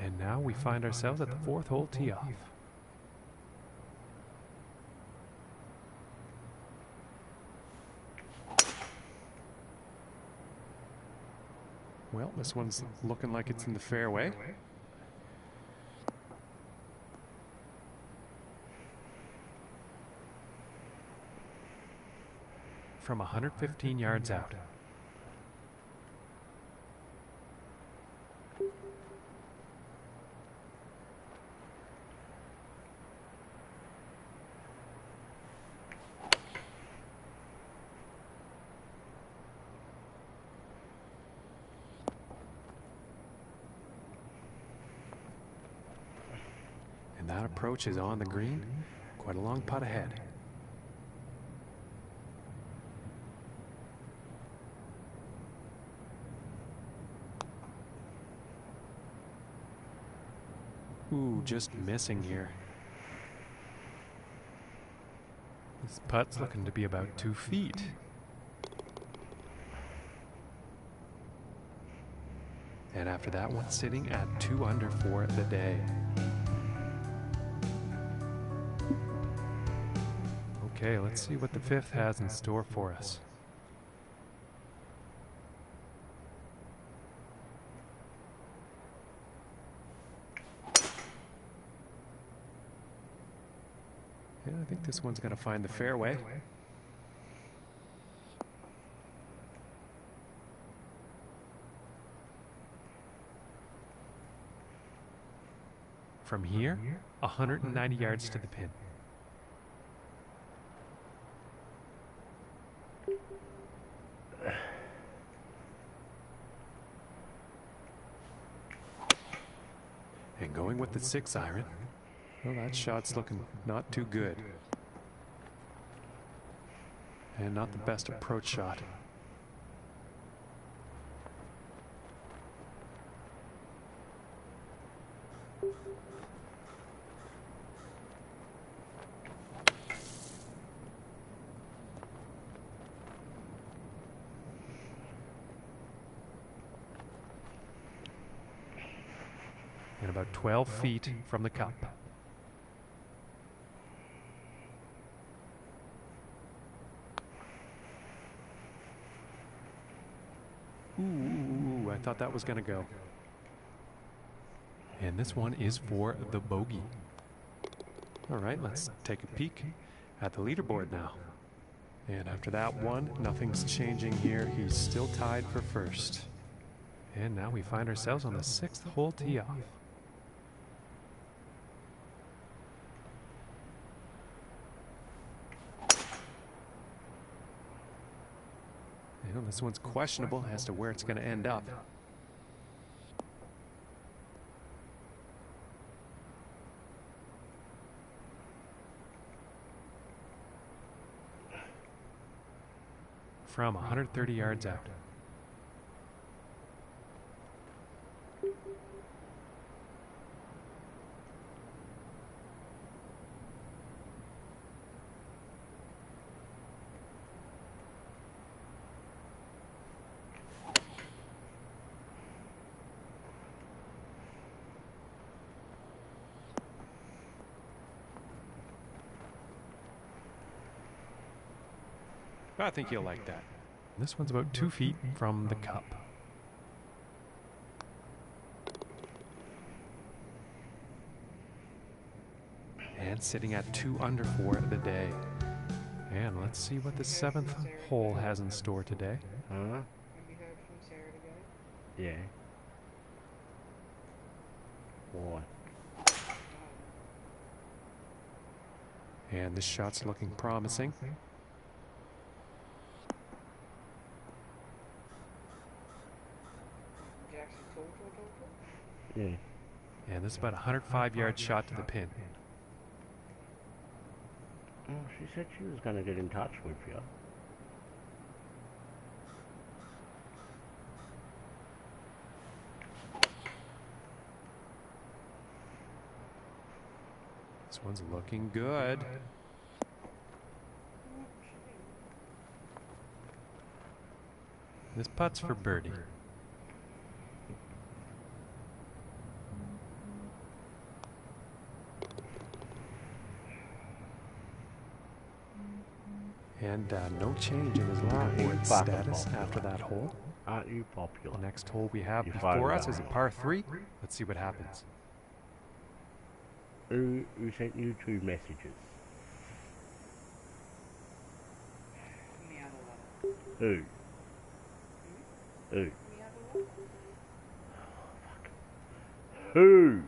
And now we find ourselves at the fourth hole tee off. Well, this one's looking like it's in the fairway. From 115 yards out. And that approach is on the green. Quite a long putt ahead. Ooh, just missing here. This putt's looking to be about 2 feet. And after that one, sitting at 2 under for the day. Okay, let's see what the fifth has in store for us. Yeah, I think this one's going to find the fairway. From here, 190 yards to the pin. And going with the 6 iron. Well, that shot's looking not too good. And not the best approach shot. And about 12 feet from the cup. Ooh, I thought that was going to go. And this one is for the bogey. All right, let's take a peek at the leaderboard now. And after that one, nothing's changing here. He's still tied for first. And now we find ourselves on the 6th hole tee off. You know, this one's questionable as to where it's going to end up. From 130 yards out. I think you'll like that. This one's about 2 feet from the cup. And sitting at 2 under for the day. And let's see what the 7th hole has in store today. Huh? Have you heard from Sarah today? Yeah. Why? And this shot's looking promising. Jackson told her? Yeah. And this is about a 105-yard shot to the pin. Oh, she said she was going to get in touch with you. This one's looking good. This putt's for birdie. And no change in his leaderboard status after that hole. Aren't you popular? The next hole we have You before find us is a out. par 3. Let's see what happens. Who sent you 2 messages? The other one. Who? Who? The other one? Who?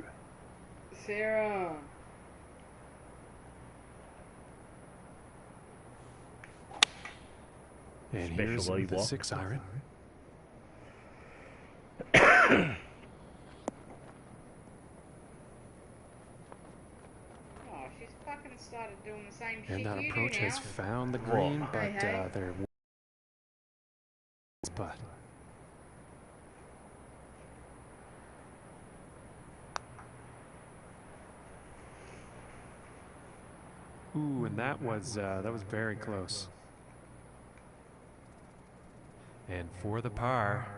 Sarah. And Special here's lead the walk. 6 iron. Oh, she's fucking started doing the same shit And that you approach do now. has found the green, Whoa. but Hey. there but Ooh, and that was very close. And for the par.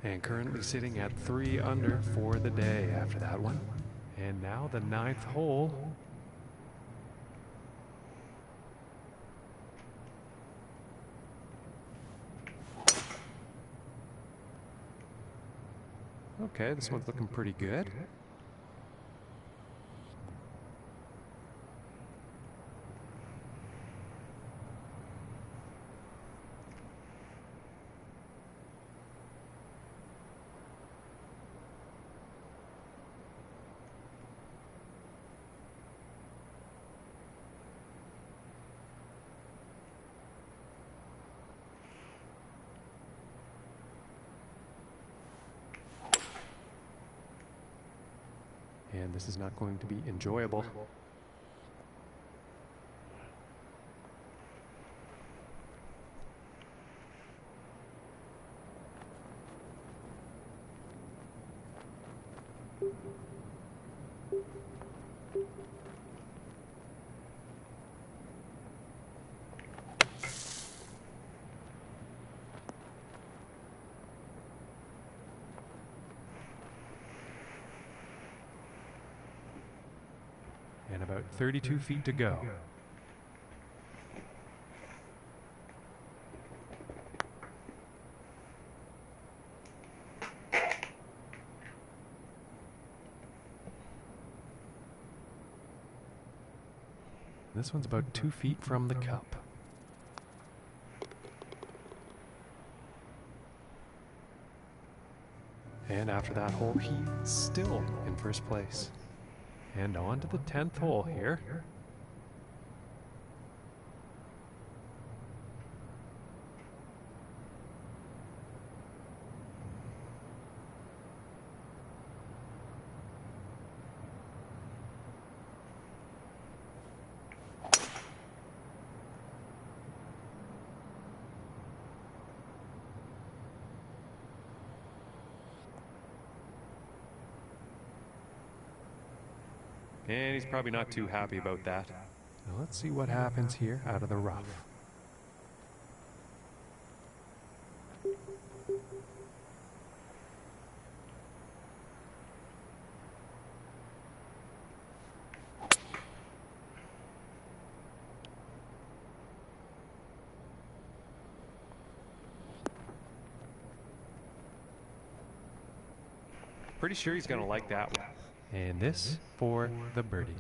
And currently sitting at 3 under for the day after that one. And now the 9th hole. Okay, this one's looking pretty good. And this is not going to be enjoyable. And about 32 feet to go. This one's about 2 feet from the cup. And after that hole, he's still in first place. And on to the 10th hole here. And he's probably not too happy about that. Now let's see what happens here out of the rough. Pretty sure he's gonna like that one. And this for the birdie.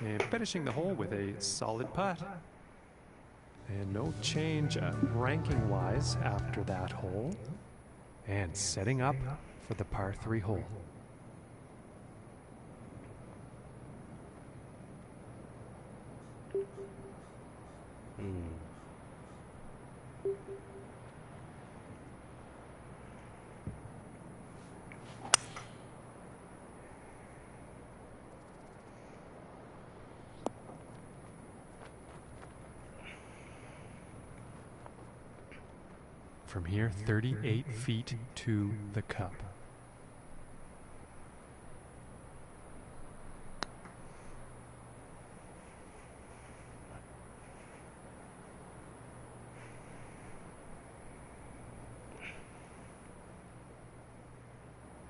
And finishing the hole with a solid putt. And no change ranking-wise after that hole. And setting up for the par 3 hole. From here, 38 feet to the cup.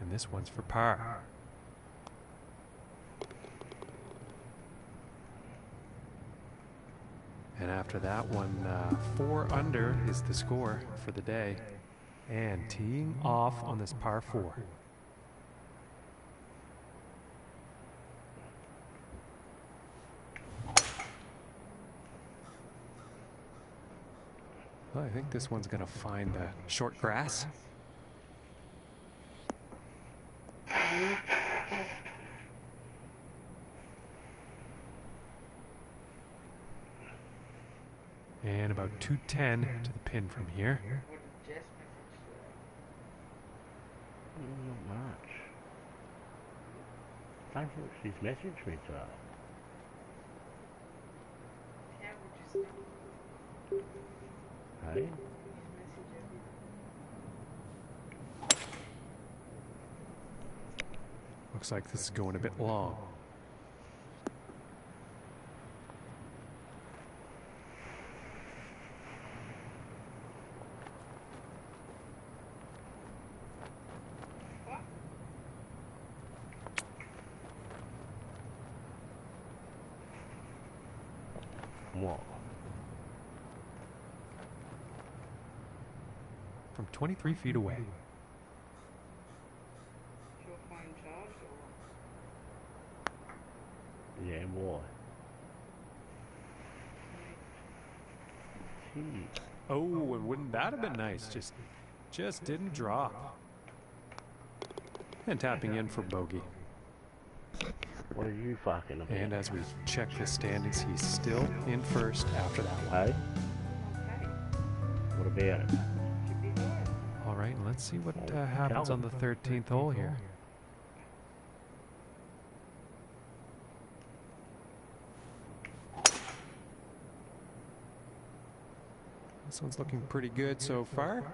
And this one's for par. And after that one, 4 under is the score for the day. And teeing off on this par 4. Well, I think this one's going to find the short grass. And about 210 to the pin from here. What did Jess message Not much. I think she's messaged me today. Okay. Looks like this is going a bit long. What? From 23 feet away. Your phone charged or Yeah, why? Jeez. Oh, and wouldn't that have been nice? Just didn't drop. And tapping in for bogey. What are you fucking about? And as we check the standings, he's still in first after that one. Hey? okay? What about it? Should be fine. All right, and let's see what happens on the 13th hole here. This one's looking pretty good so far.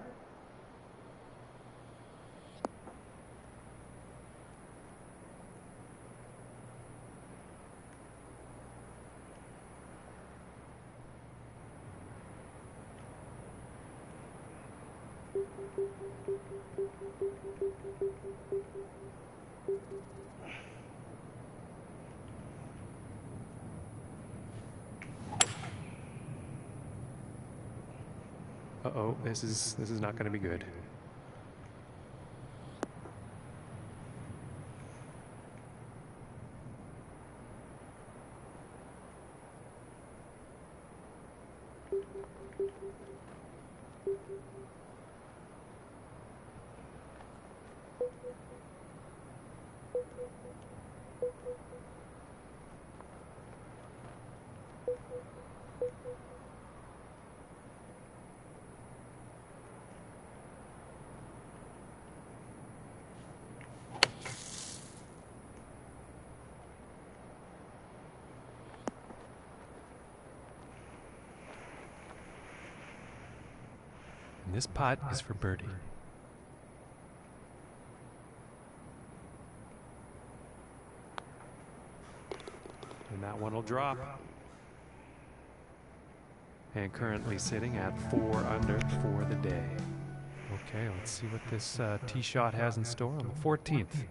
Uh-oh, this is not going to be good. And this putt is for birdie. And that one will drop. And currently sitting at 4 under for the day. Okay, let's see what this tee shot has in store on the 14th.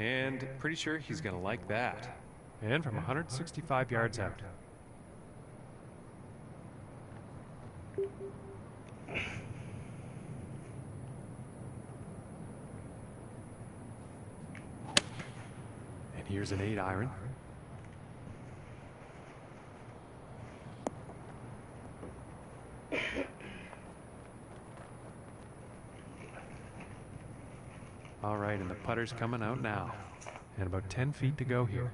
And pretty sure he's going to like that. And from 165 yards out. And here's an 8 iron. All right, and the putter's coming out now. And about 10 feet to go here.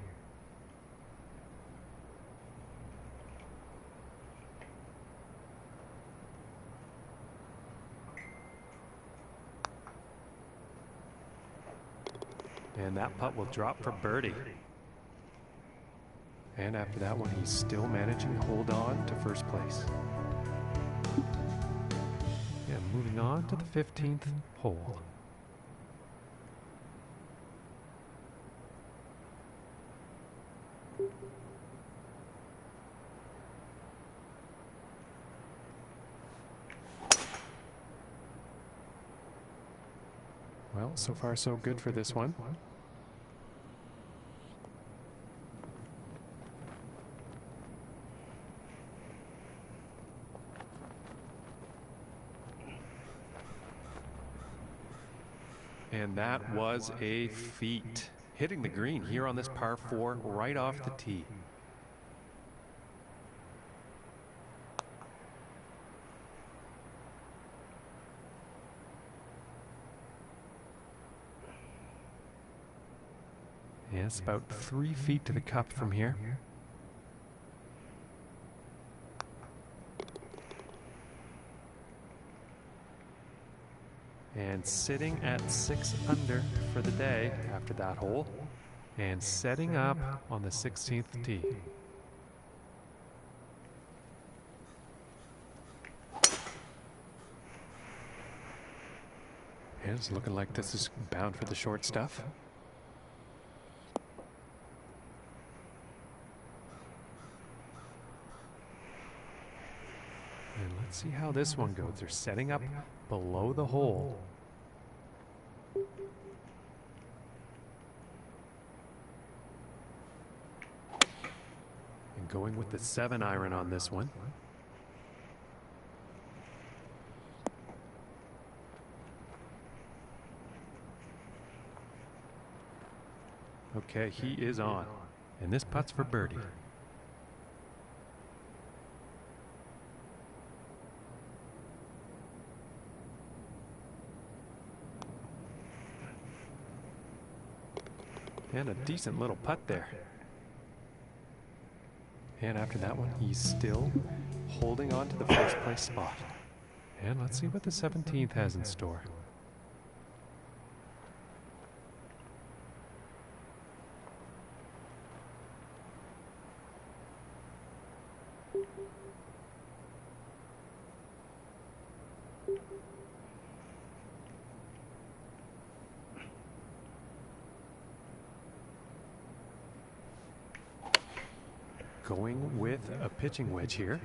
And that putt will drop for birdie. And after that one, he's still managing to hold on to first place. And moving on to the 15th hole. Well, so far so good for this one. And that was a feat. Hitting the green here on this par 4 right off the tee. Yeah, it's about 3 feet to the cup from here. And sitting at 6 under for the day after that hole. And setting up on the 16th tee. And it's looking like this is bound for the short stuff. And let's see how this one goes. They're setting up below the hole. And going with the 7-iron on this one. Okay, he is on. And this putt's for birdie. And a decent little putt there. And after that one, he's still holding on to the first place spot. And let's see what the 17th has in store. Going with a pitching wedge here.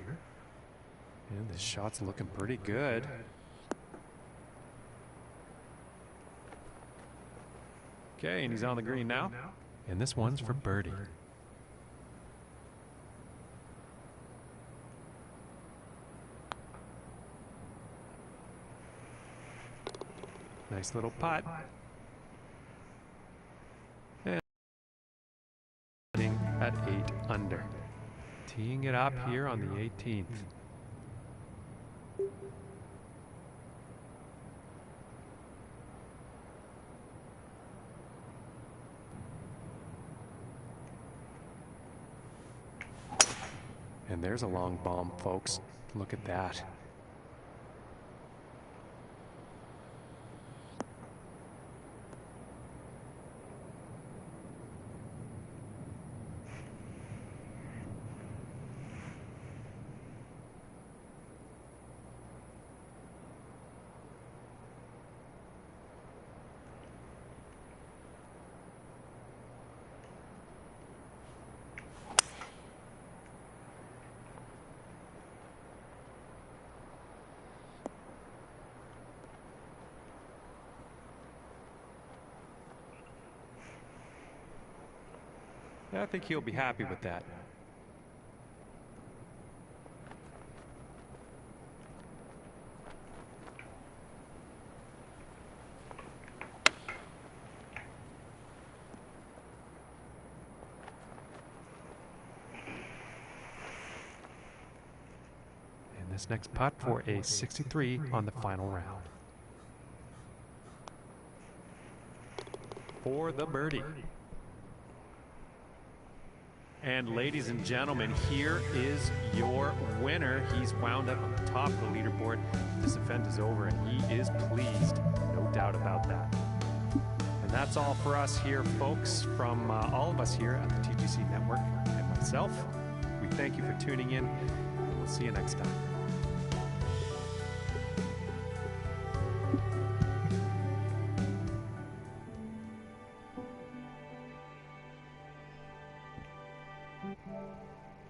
And this shot's looking pretty good. Okay, and he's on the green now. And this one's for birdie. Nice little putt. And at 8 under. Teeing it up here on the 18th. And there's a long bomb, folks. Look at that. I think he'll be happy with that. And this next putt for a 63 on the final round. For the birdie. And ladies and gentlemen, here is your winner. He's wound up on the top of the leaderboard. This event is over and he is pleased, no doubt about that. And that's all for us here, folks, from all of us here at the TGC Network and myself. We thank you for tuning in. We'll see you next time.